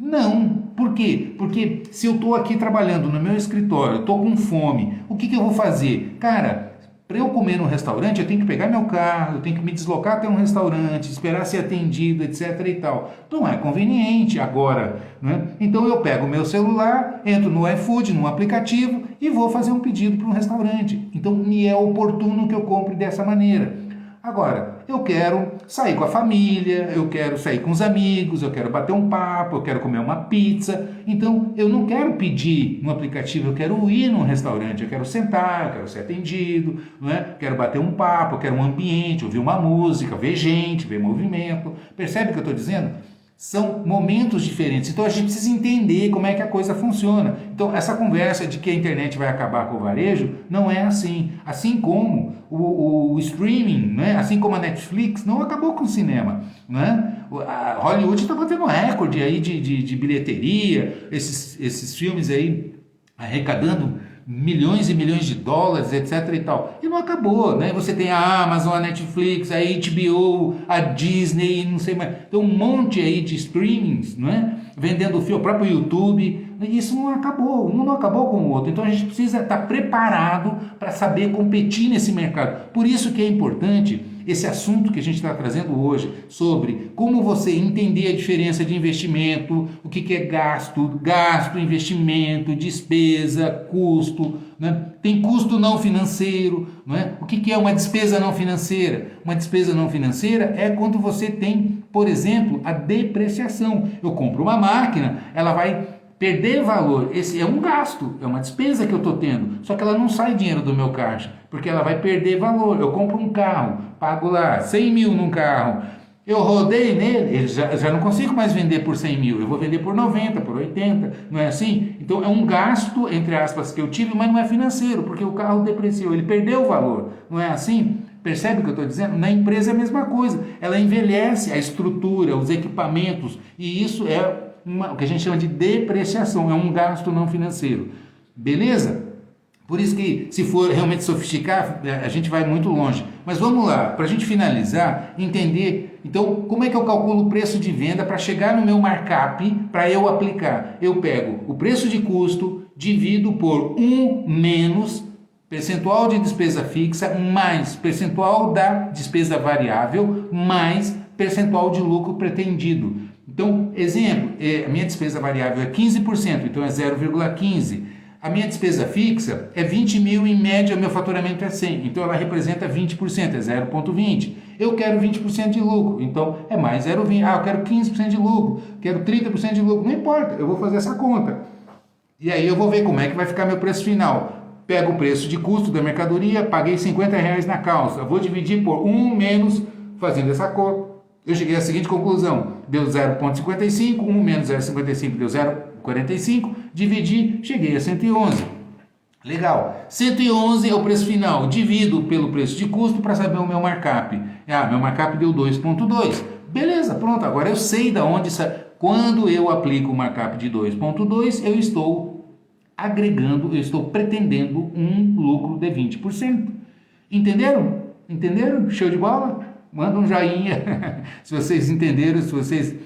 Não. Por quê? Porque se eu estou aqui trabalhando no meu escritório, estou com fome, o que eu vou fazer? Cara, para eu comer no restaurante, eu tenho que pegar meu carro, eu tenho que me deslocar até um restaurante, esperar ser atendido, etc. e tal. Não é conveniente agora, né? Então eu pego o meu celular, entro no iFood, num aplicativo e vou fazer um pedido para um restaurante. Então me é oportuno que eu compre dessa maneira. Agora, eu quero sair com a família, eu quero sair com os amigos, eu quero bater um papo, eu quero comer uma pizza. Então, eu não quero pedir no aplicativo, eu quero ir num restaurante, eu quero sentar, eu quero ser atendido, não é? Quero bater um papo, eu quero um ambiente, ouvir uma música, ver gente, ver movimento. Percebe o que eu estou dizendo? São momentos diferentes, então a gente precisa entender como é que a coisa funciona. Então essa conversa de que a internet vai acabar com o varejo não é assim. Assim como o streaming, né? Assim como a Netflix não acabou com o cinema, né? A Hollywood está batendo recorde aí de bilheteria, esses filmes aí arrecadando milhões e milhões de dólares, etc e tal. E não acabou, né? Você tem a Amazon, a Netflix, a HBO, a Disney, não sei mais. Tem um monte aí de streamings, não é? Vendendo o filme, o próprio YouTube. Isso não acabou, um não acabou com o outro. Então a gente precisa estar preparado para saber competir nesse mercado. Por isso que é importante esse assunto que a gente está trazendo hoje, sobre como você entender a diferença de investimento, o que é gasto, investimento, despesa, custo, né? Tem custo não financeiro, não é? O que é uma despesa não financeira? Uma despesa não financeira é quando você tem, por exemplo, a depreciação. Eu compro uma máquina, ela vai perder valor, esse é um gasto, é uma despesa que eu estou tendo, só que ela não sai dinheiro do meu caixa, porque ela vai perder valor. Eu compro um carro, pago lá 100 mil num carro, eu rodei nele, já não consigo mais vender por 100 mil, eu vou vender por 90, por 80, não é assim? Então é um gasto, entre aspas, que eu tive, mas não é financeiro, porque o carro depreciou, ele perdeu o valor, não é assim? Percebe o que eu estou dizendo? Na empresa é a mesma coisa, ela envelhece a estrutura, os equipamentos, e isso é o que a gente chama de depreciação, é um gasto não financeiro. Beleza? Por isso que, se for realmente sofisticar, a gente vai muito longe. Mas vamos lá, para a gente finalizar, entender, então, como é que eu calculo o preço de venda para chegar no meu markup, para eu aplicar? Eu pego o preço de custo, divido por 1 menos percentual de despesa fixa, mais percentual da despesa variável, mais percentual de lucro pretendido. Então, exemplo, a minha despesa variável é 15%, então é 0,15. A minha despesa fixa é 20 mil, em média meu faturamento é 100, então ela representa 20%, é 0,20. Eu quero 20% de lucro, então é mais 0,20. Ah, eu quero 15% de lucro, quero 30% de lucro, não importa, eu vou fazer essa conta. E aí eu vou ver como é que vai ficar meu preço final. Pego o preço de custo da mercadoria, paguei R$50 na calça, vou dividir por 1 menos, fazendo essa conta. Eu cheguei à seguinte conclusão, deu 0,55, 1 menos 0,55 deu 0,45, dividi, cheguei a 111. Legal, 111 é o preço final, divido pelo preço de custo para saber o meu markup. Meu markup deu 2,2. Beleza, pronto, agora eu sei da onde, quando eu aplico o markup de 2,2, eu estou agregando, eu estou pretendendo um lucro de 20%. Entenderam? Entenderam? Show de bola? Manda um joinha se vocês entenderam, se vocês...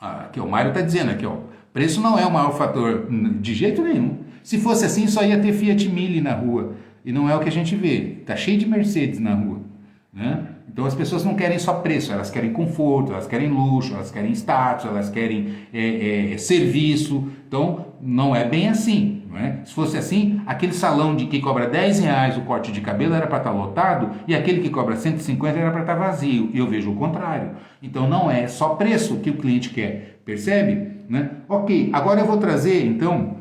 aqui, o Mário está dizendo aqui, ó, preço não é o maior fator, de jeito nenhum. Se fosse assim, só ia ter Fiat Mille na rua. E não é o que a gente vê. Está cheio de Mercedes na rua, né? Então as pessoas não querem só preço, elas querem conforto, elas querem luxo, elas querem status, elas querem serviço. Então não é bem assim, não é? Se fosse assim, aquele salão de que cobra R$10 o corte de cabelo era para estar lotado e aquele que cobra 150 era para estar vazio. E eu vejo o contrário. Então não é só preço que o cliente quer, percebe? Né? Ok, agora eu vou trazer então...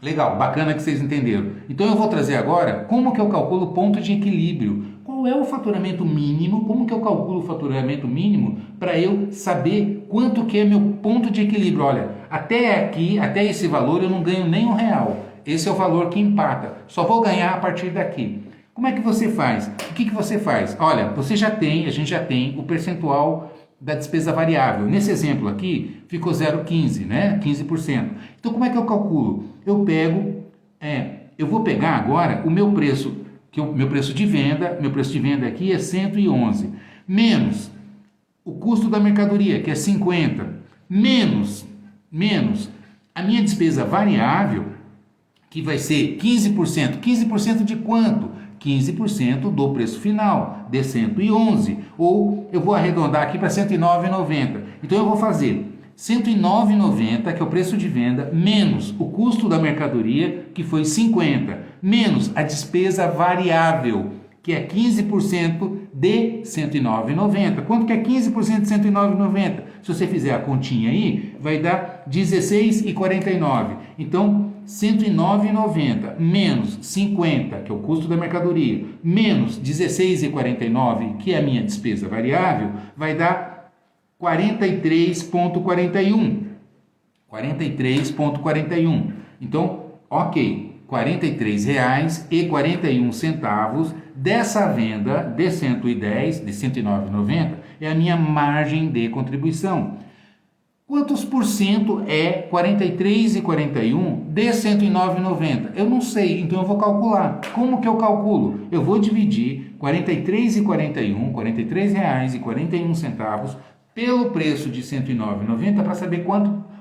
Legal, bacana que vocês entenderam. Então eu vou trazer agora como que eu calculo o ponto de equilíbrio. Qual é o faturamento mínimo? Como que eu calculo o faturamento mínimo para eu saber quanto que é meu ponto de equilíbrio? Olha, até aqui, até esse valor eu não ganho nem R$1. Esse é o valor que empata. Só vou ganhar a partir daqui. Como é que você faz? O que que você faz? Olha, a gente já tem o percentual da despesa variável. Nesse exemplo aqui, ficou 0,15, né? 15%. Então, como é que eu calculo? Eu vou pegar agora o meu preço, meu preço de venda aqui é 111, menos o custo da mercadoria, que é 50, menos a minha despesa variável, que vai ser 15%. 15% de quanto? 15% do preço final, de 111, ou eu vou arredondar aqui para R$ 109,90. Então eu vou fazer R$ 109,90, que é o preço de venda, menos o custo da mercadoria, que foi 50, menos a despesa variável, que é 15% de R$ 109,90. Quanto que é 15% de R$ 109,90? Se você fizer a continha aí, vai dar R$ 16,49. Então, R$ 109,90 menos 50, que é o custo da mercadoria, menos R$ 16,49, que é a minha despesa variável, vai dar 43,41. 43,41. Então, ok, R$ 43,41 dessa venda de 110, de R$ 109,90, é a minha margem de contribuição. Quantos por cento é 43,41 de 109,90? Eu não sei, então eu vou calcular. Como que eu calculo? Eu vou dividir 43,41, R$ 43,41 pelo preço de 109,90 para saber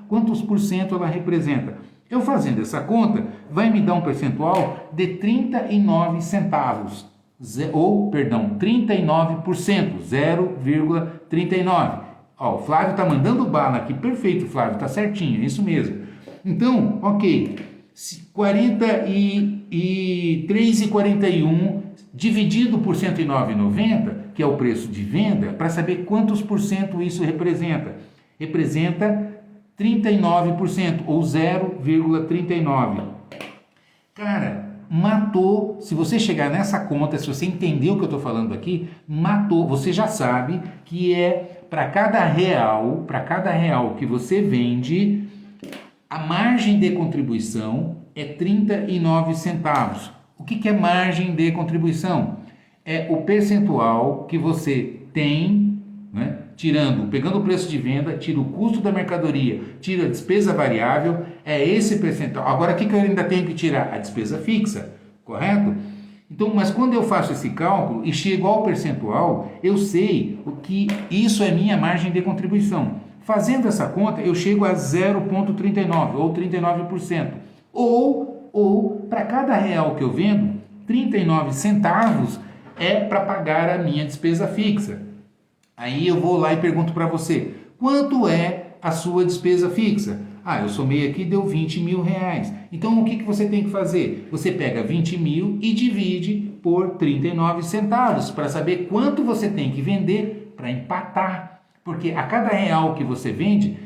quantos por cento ela representa. Eu fazendo essa conta, vai me dar um percentual de 39 centavos, 39%, 0,39. Ó, o Flávio está mandando bala aqui, perfeito, Flávio, está certinho, é isso mesmo. Então, ok, 43,41 dividido por 109,90, que é o preço de venda, para saber quantos por cento isso representa. Representa 39%, ou 0,39. Cara, matou. Se você chegar nessa conta, se você entender o que eu estou falando aqui, matou. Você já sabe que é para cada real que você vende, a margem de contribuição é 39 centavos. O que é margem de contribuição? É o percentual que você tem, né? Pegando o preço de venda, tira o custo da mercadoria, tira a despesa variável, é esse percentual. Agora, o que eu ainda tenho que tirar? A despesa fixa, correto? Então, mas quando eu faço esse cálculo e chego ao percentual, eu sei que isso é minha margem de contribuição. Fazendo essa conta, eu chego a 0,39 ou 39%. Ou para cada real que eu vendo, 39 centavos é para pagar a minha despesa fixa. Aí eu vou lá e pergunto para você, quanto é a sua despesa fixa? Ah, eu somei aqui, deu R$20.000. Então, o que você tem que fazer? Você pega 20 mil e divide por 39 centavos para saber quanto você tem que vender para empatar. Porque a cada real que você vende,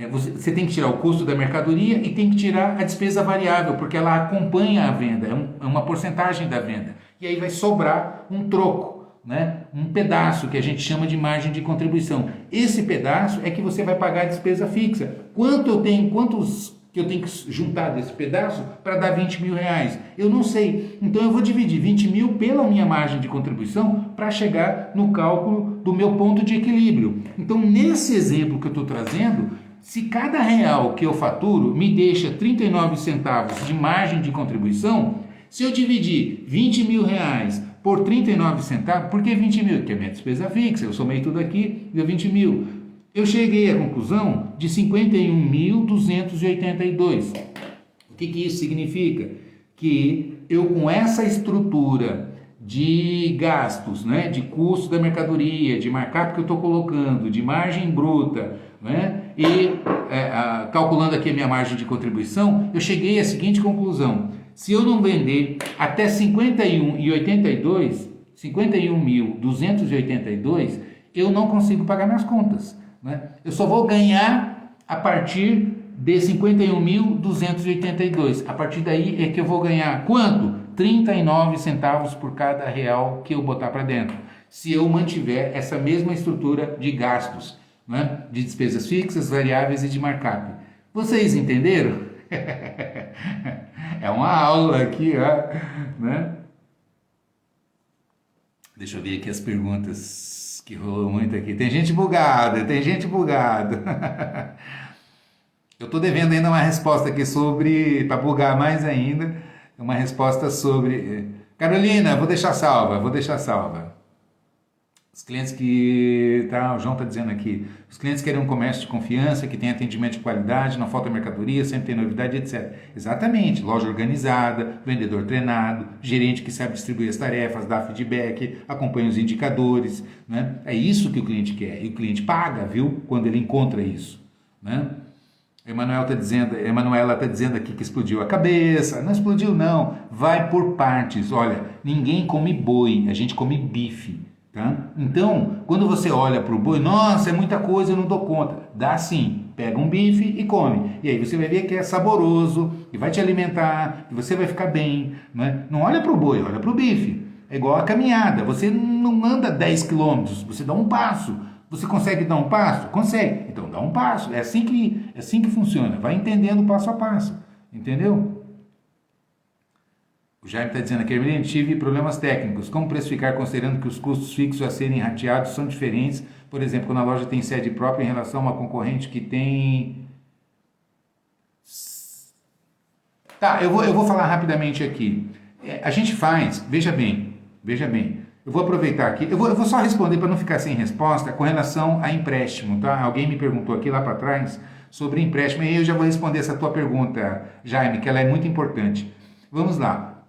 você tem que tirar o custo da mercadoria e tem que tirar a despesa variável, porque ela acompanha a venda, é uma porcentagem da venda. E aí vai sobrar um troco. Né? Um pedaço que a gente chama de margem de contribuição. Esse pedaço é que você vai pagar a despesa fixa. Quantos que eu tenho que juntar desse pedaço para dar R$20.000? Eu não sei. Então eu vou dividir 20 mil pela minha margem de contribuição para chegar no cálculo do meu ponto de equilíbrio. Então nesse exemplo que eu estou trazendo, se cada real que eu faturo me deixa 39 centavos de margem de contribuição, se eu dividir 20 mil reais por 39 centavos, por que 20 mil? Porque é minha despesa fixa, eu somei tudo aqui, deu 20 mil. Eu cheguei à conclusão de 51.282. O que isso significa? Que eu, com essa estrutura de gastos, né, de custo da mercadoria, de markup que eu estou colocando, de margem bruta, né, e calculando aqui a minha margem de contribuição, eu cheguei à seguinte conclusão: se eu não vender até 51.282, eu não consigo pagar minhas contas, né? Eu só vou ganhar a partir de 51.282. A partir daí é que eu vou ganhar quanto? 39 centavos por cada real que eu botar para dentro, se eu mantiver essa mesma estrutura de gastos, né? De despesas fixas, variáveis e de markup. Vocês entenderam? É uma aula aqui, ó, né? Deixa eu ver aqui as perguntas que rolou muito aqui. Tem gente bugada, tem gente bugada. Eu tô devendo ainda uma resposta aqui sobre, para bugar mais ainda, uma resposta sobre... Carolina, vou deixar salva. Os clientes que... Tá, o João está dizendo aqui. Os clientes querem um comércio de confiança, que tem atendimento de qualidade, não falta mercadoria, sempre tem novidade, etc. Exatamente. Loja organizada, vendedor treinado, gerente que sabe distribuir as tarefas, dá feedback, acompanha os indicadores, né? É isso que o cliente quer. E o cliente paga, viu? Quando ele encontra isso, né? Emanuela está dizendo aqui que explodiu a cabeça. Não explodiu, não. Vai por partes. Olha, ninguém come boi, a gente come bife. Tá? Então, quando você olha para o boi, nossa, é muita coisa, eu não dou conta. Dá sim, pega um bife e come. E aí você vai ver que é saboroso, que vai te alimentar, que você vai ficar bem. Né? Não olha para o boi, olha para o bife. É igual a caminhada, você não anda 10 quilômetros, você dá um passo. Você consegue dar um passo? Consegue. Então dá um passo. É assim que funciona. Vai entendendo passo a passo. Entendeu? O Jaime está dizendo aqui, tive problemas técnicos. Como precificar considerando que os custos fixos a serem rateados são diferentes? Por exemplo, quando a loja tem sede própria em relação a uma concorrente que tem... Tá, eu vou falar rapidamente aqui. A gente faz, veja bem. Eu vou aproveitar aqui, eu vou só responder para não ficar sem resposta com relação a empréstimo, tá? Alguém me perguntou aqui lá para trás sobre empréstimo e eu já vou responder essa tua pergunta, Jaime, que ela é muito importante. Vamos lá.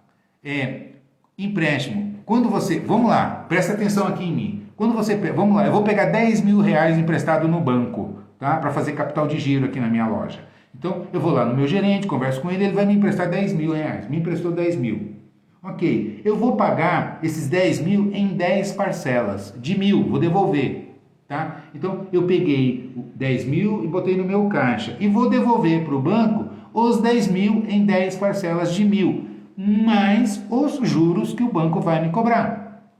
Empréstimo. Quando você... Vamos lá, presta atenção aqui em mim. Quando você... Vamos lá, eu vou pegar 10 mil reais emprestado no banco, tá? Para fazer capital de giro aqui na minha loja. Então, eu vou lá no meu gerente, converso com ele, ele vai me emprestar 10 mil reais. Me emprestou 10 mil. Ok, eu vou pagar esses 10 mil em 10 parcelas de 1.000, vou devolver, tá? Então, eu peguei 10 mil e botei no meu caixa e vou devolver para o banco os 10 mil em 10 parcelas de 1.000, mais os juros que o banco vai me cobrar.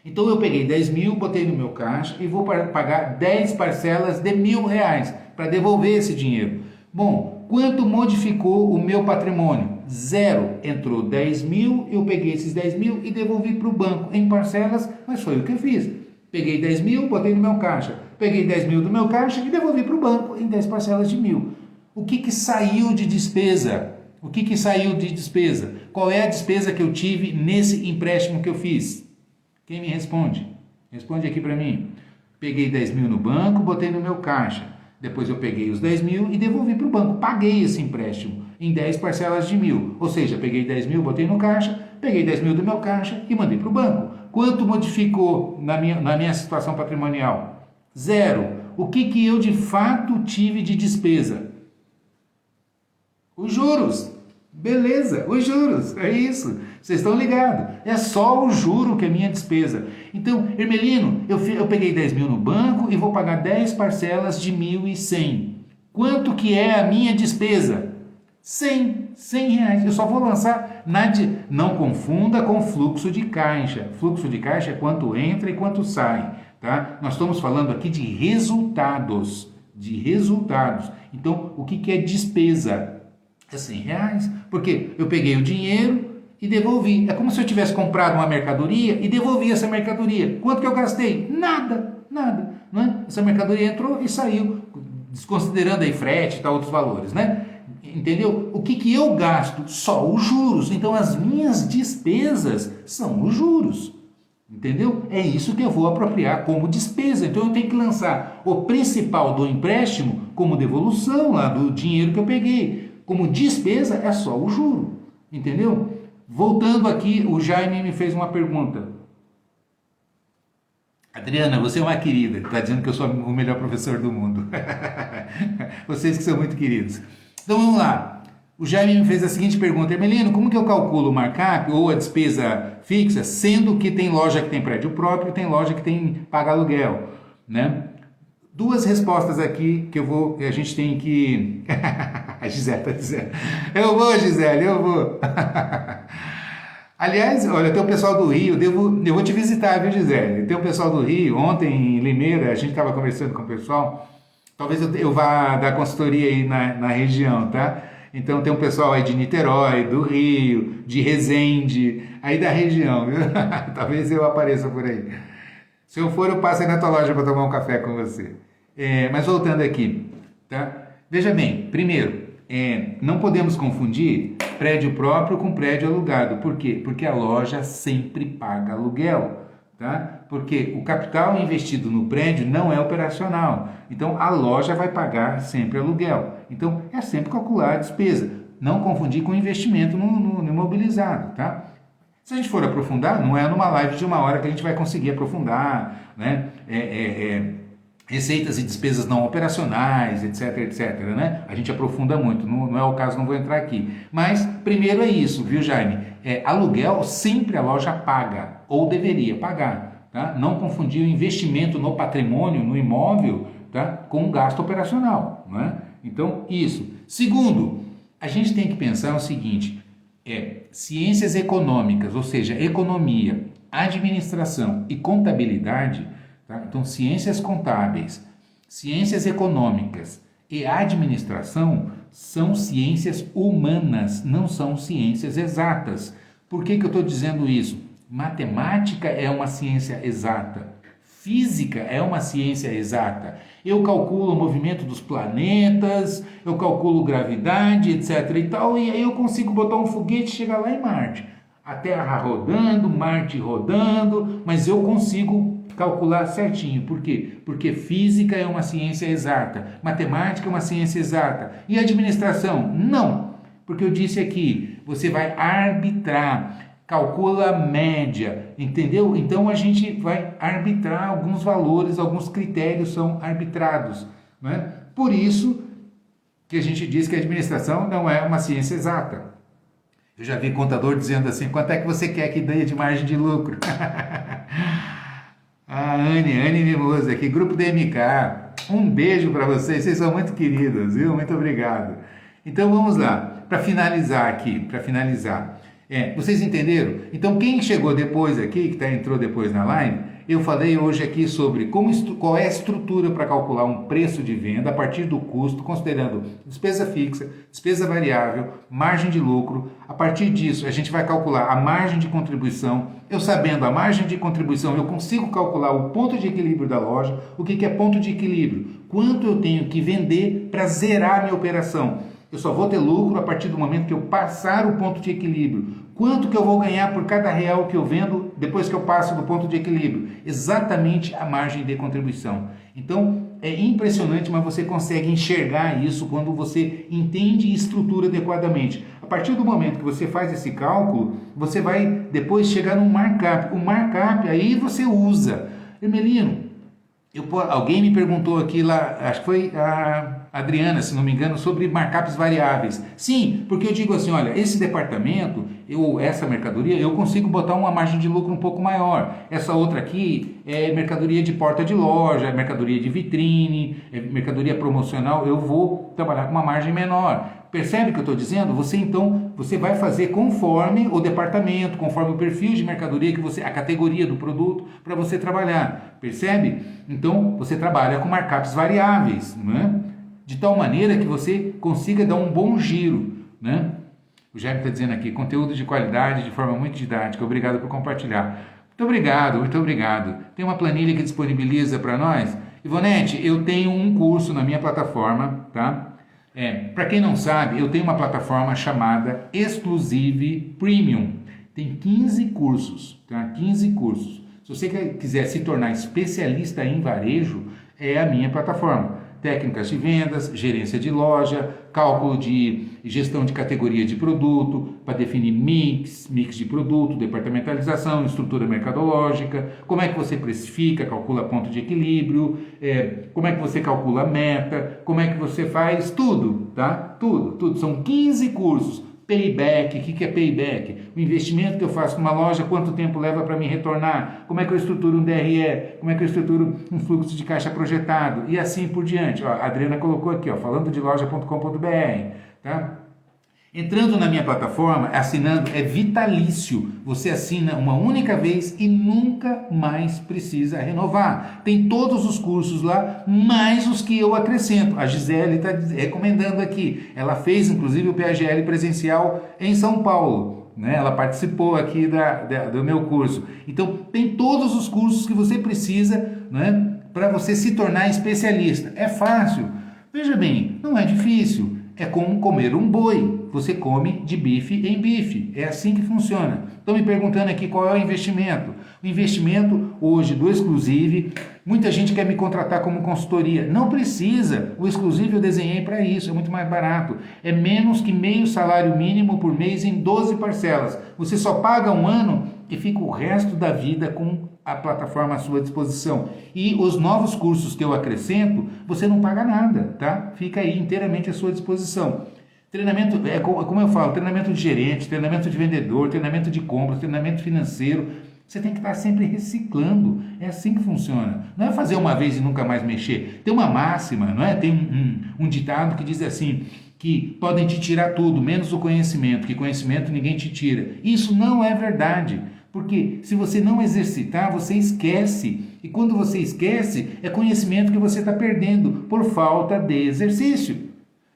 Então, eu peguei 10 mil, botei no meu caixa e vou pagar 10 parcelas de R$1.000 para devolver esse dinheiro. Bom, quanto modificou o meu patrimônio? 0. Entrou 10 mil, eu peguei esses 10 mil e devolvi para o banco em parcelas, mas foi o que eu fiz. Peguei 10 mil, botei no meu caixa. Peguei 10 mil do meu caixa e devolvi para o banco em 10 parcelas de 1.000. O que saiu de despesa? Qual é a despesa que eu tive nesse empréstimo que eu fiz? Quem me responde? Responde aqui para mim. Peguei 10 mil no banco, botei no meu caixa. Depois eu peguei os 10 mil e devolvi para o banco. Paguei esse empréstimo em 10 parcelas de 1.000. Ou seja, peguei 10 mil, botei no caixa, peguei 10 mil do meu caixa e mandei para o banco. Quanto modificou na minha situação patrimonial? 0. O que eu de fato tive de despesa? Os juros. Beleza, os juros, é isso. Vocês estão ligados? É só o juro que é minha despesa. Então, Hermelino, eu peguei 10 mil no banco e vou pagar 10 parcelas de 1.100. Quanto que é a minha despesa? 100 reais. Eu só vou lançar não confunda com fluxo de caixa. Fluxo de caixa é quanto entra e quanto sai, tá? Nós estamos falando aqui de resultados, Então, o que é despesa? É 100 reais, porque eu peguei o dinheiro e devolvi. É como se eu tivesse comprado uma mercadoria e devolvi essa mercadoria. Quanto que eu gastei? Nada. Não é? Essa mercadoria entrou e saiu. desconsiderando aí frete e tal, outros valores, né? Entendeu? O que eu gasto? Só os juros. Então as minhas despesas são os juros. Entendeu? É isso que eu vou apropriar como despesa. Então eu tenho que lançar o principal do empréstimo como devolução lá do dinheiro que eu peguei. Como despesa é só o juro. Entendeu? Voltando aqui, o Jaime me fez uma pergunta. Adriana, você é uma querida. Está dizendo que eu sou o melhor professor do mundo. Vocês que são muito queridos. Então vamos lá. O Jaime me fez a seguinte pergunta: Emelino, como que eu calculo o markup ou a despesa fixa, sendo que tem loja que tem prédio próprio e tem loja que tem paga aluguel, né? Duas respostas aqui que a gente tem que... A Gisele está dizendo. Eu vou, Gisele, eu vou. Aliás, olha, tem o pessoal do Rio, eu vou te visitar, viu, Gisele? Tem o pessoal do Rio, ontem em Limeira, a gente estava conversando com o pessoal, talvez eu vá dar consultoria aí na região, tá? Então tem um pessoal aí de Niterói, do Rio, de Resende, aí da região, viu? Talvez eu apareça por aí. Se eu for, eu passo aí na tua loja para tomar um café com você. Mas voltando aqui, tá? Veja bem, primeiro, não podemos confundir prédio próprio com prédio alugado. Por quê? Porque a loja sempre paga aluguel, tá? Porque o capital investido no prédio não é operacional. Então, a loja vai pagar sempre aluguel. Então, é sempre calcular a despesa. Não confundir com investimento no imobilizado, tá? Se a gente for aprofundar, não é numa live de 1 hora que a gente vai conseguir aprofundar, né? Receitas e despesas não operacionais, etc, etc, né? A gente aprofunda muito, não é o caso, não vou entrar aqui. Mas, primeiro é isso, viu, Jaime? Aluguel sempre a loja paga, ou deveria pagar, tá? Não confundir o investimento no patrimônio, no imóvel, tá? Com o gasto operacional, né? Então, isso. Segundo, a gente tem que pensar o seguinte, ciências econômicas, ou seja, economia, administração e contabilidade, tá? Então, ciências contábeis, ciências econômicas e administração são ciências humanas, não são ciências exatas. Por que eu estou dizendo isso? Matemática é uma ciência exata, física é uma ciência exata. Eu calculo o movimento dos planetas, eu calculo gravidade, etc. e tal, e aí eu consigo botar um foguete e chegar lá em Marte. A Terra rodando, Marte rodando, mas eu consigo calcular certinho. Por quê? Porque física é uma ciência exata, matemática é uma ciência exata. E administração? Não. Porque eu disse aqui, você vai arbitrar, calcula a média, entendeu? Então a gente vai arbitrar alguns valores, alguns critérios são arbitrados, né? Por isso que a gente diz que a administração não é uma ciência exata. Eu já vi contador dizendo assim, quanto é que você quer que dê de margem de lucro? A Anne Mimosa aqui, grupo DMK, um beijo para vocês são muito queridos, viu? Muito obrigado. Então vamos lá, para finalizar aqui, vocês entenderam? Então quem chegou depois aqui, que entrou depois na live, eu falei hoje aqui sobre qual é a estrutura para calcular um preço de venda a partir do custo, considerando despesa fixa, despesa variável, margem de lucro. A partir disso, a gente vai calcular a margem de contribuição. Eu sabendo a margem de contribuição, eu consigo calcular o ponto de equilíbrio da loja. O que é ponto de equilíbrio? Quanto eu tenho que vender para zerar a minha operação? Eu só vou ter lucro a partir do momento que eu passar o ponto de equilíbrio. Quanto que eu vou ganhar por cada real que eu vendo depois que eu passo do ponto de equilíbrio? Exatamente a margem de contribuição. Então, é impressionante, mas você consegue enxergar isso quando você entende e estrutura adequadamente. A partir do momento que você faz esse cálculo, você vai depois chegar no markup. O markup, aí você usa. Emelino, alguém me perguntou aqui lá, acho que foi a Adriana, se não me engano, sobre markups variáveis. Sim, porque eu digo assim, olha, esse departamento, essa mercadoria, eu consigo botar uma margem de lucro um pouco maior. Essa outra aqui é mercadoria de porta de loja, mercadoria de vitrine, mercadoria promocional, eu vou trabalhar com uma margem menor. Percebe o que eu estou dizendo? Você vai fazer conforme o departamento, conforme o perfil de mercadoria a categoria do produto para você trabalhar. Percebe? Então, você trabalha com markups variáveis, né? De tal maneira que você consiga dar um bom giro, né? O Jaime está dizendo aqui, conteúdo de qualidade, de forma muito didática, obrigado por compartilhar. Muito obrigado, muito obrigado. Tem uma planilha que disponibiliza para nós. Ivonete, eu tenho um curso na minha plataforma, tá? Para quem não sabe, eu tenho uma plataforma chamada Exclusive Premium. Tem 15 cursos, tá? 15 cursos. Se você quiser se tornar especialista em varejo, é a minha plataforma. Técnicas de vendas, gerência de loja, cálculo de gestão de categoria de produto, para definir mix de produto, departamentalização, estrutura mercadológica, como é que você precifica, calcula ponto de equilíbrio, como é que você calcula a meta, como é que você faz tudo, tá? Tudo. São 15 cursos. Payback, o que é payback? O investimento que eu faço numa loja, quanto tempo leva para me retornar? Como é que eu estruturo um DRE? Como é que eu estruturo um fluxo de caixa projetado? E assim por diante. Ó, a Adriana colocou aqui, ó, falando de loja.com.br, tá? Entrando na minha plataforma, assinando, é vitalício. Você assina uma única vez e nunca mais precisa renovar. Tem todos os cursos lá, mais os que eu acrescento. A Gisele está recomendando aqui. Ela fez, inclusive, o PAGL presencial em São Paulo. Né? Ela participou aqui do meu curso. Então, tem todos os cursos que você precisa, né, para você se tornar especialista. É fácil. Veja bem, não é difícil. É como comer um boi. Você come de bife em bife. É assim que funciona. Estão me perguntando aqui qual é o investimento. O investimento hoje do Exclusive, muita gente quer me contratar como consultoria. Não precisa. O Exclusive eu desenhei para isso. É muito mais barato. É menos que meio salário mínimo por mês em 12 parcelas. Você só paga um ano e fica o resto da vida com a plataforma à sua disposição. E os novos cursos que eu acrescento, você não paga nada, tá? Fica aí inteiramente à sua disposição. Treinamento, como eu falo, treinamento de gerente, treinamento de vendedor, treinamento de compras, treinamento financeiro. Você tem que estar sempre reciclando. É assim que funciona. Não é fazer uma vez e nunca mais mexer. Tem uma máxima, não é? Tem um ditado que diz assim, que podem te tirar tudo, menos o conhecimento, que conhecimento ninguém te tira. Isso não é verdade. Porque se você não exercitar, você esquece. E quando você esquece, é conhecimento que você está perdendo por falta de exercício.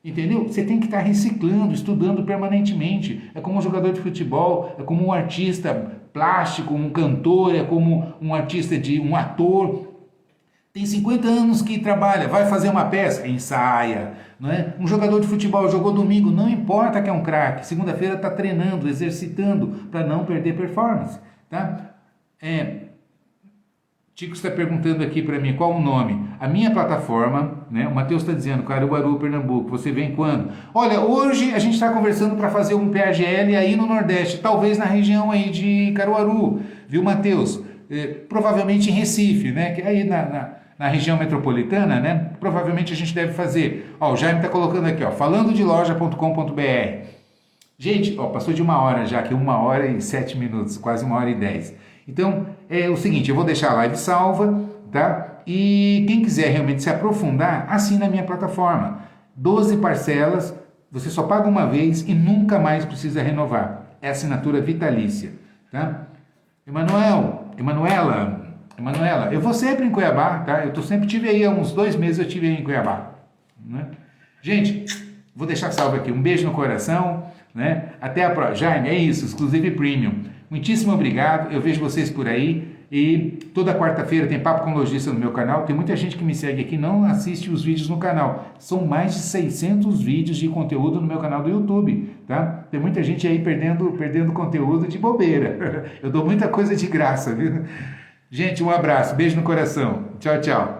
Entendeu? Você tem que estar reciclando, estudando permanentemente. É como um jogador de futebol, é como um artista plástico, um cantor, é como um artista um ator. Tem 50 anos que trabalha, vai fazer uma peça, ensaia. Não é? Um jogador de futebol jogou domingo, não importa que é um craque. Segunda-feira está treinando, exercitando para não perder performance. Tá? Tico está perguntando aqui para mim qual o nome. A minha plataforma, né? O Matheus está dizendo, Caruaru, Pernambuco, você vem quando? Olha, hoje a gente está conversando para fazer um PAGL aí no Nordeste, talvez na região aí de Caruaru, viu, Matheus? Provavelmente em Recife, né? Que aí na região metropolitana, né? Provavelmente a gente deve fazer. Ó, o Jaime está colocando aqui, ó, falando de loja.com.br. Gente, ó, passou de 1 hora já, aqui 1 hora e 7 minutos, quase 1 hora e 10. Então, é o seguinte, eu vou deixar a live salva, tá? E quem quiser realmente se aprofundar, assina a minha plataforma. 12 parcelas, você só paga uma vez e nunca mais precisa renovar. É assinatura vitalícia, tá? Emanuela, eu vou sempre em Cuiabá, tá? Eu sempre tive aí, há uns 2 meses eu estive aí em Cuiabá. Né? Gente, vou deixar salvo aqui. Um beijo no coração, né? Até a próxima. Jaime, é isso, Exclusive Premium. Muitíssimo obrigado, eu vejo vocês por aí e toda quarta-feira tem Papo com Lojista no meu canal. Tem muita gente que me segue aqui e não assiste os vídeos no canal. São mais de 600 vídeos de conteúdo no meu canal do YouTube, tá? Tem muita gente aí perdendo conteúdo de bobeira. Eu dou muita coisa de graça, viu? Gente, um abraço, beijo no coração. Tchau, tchau.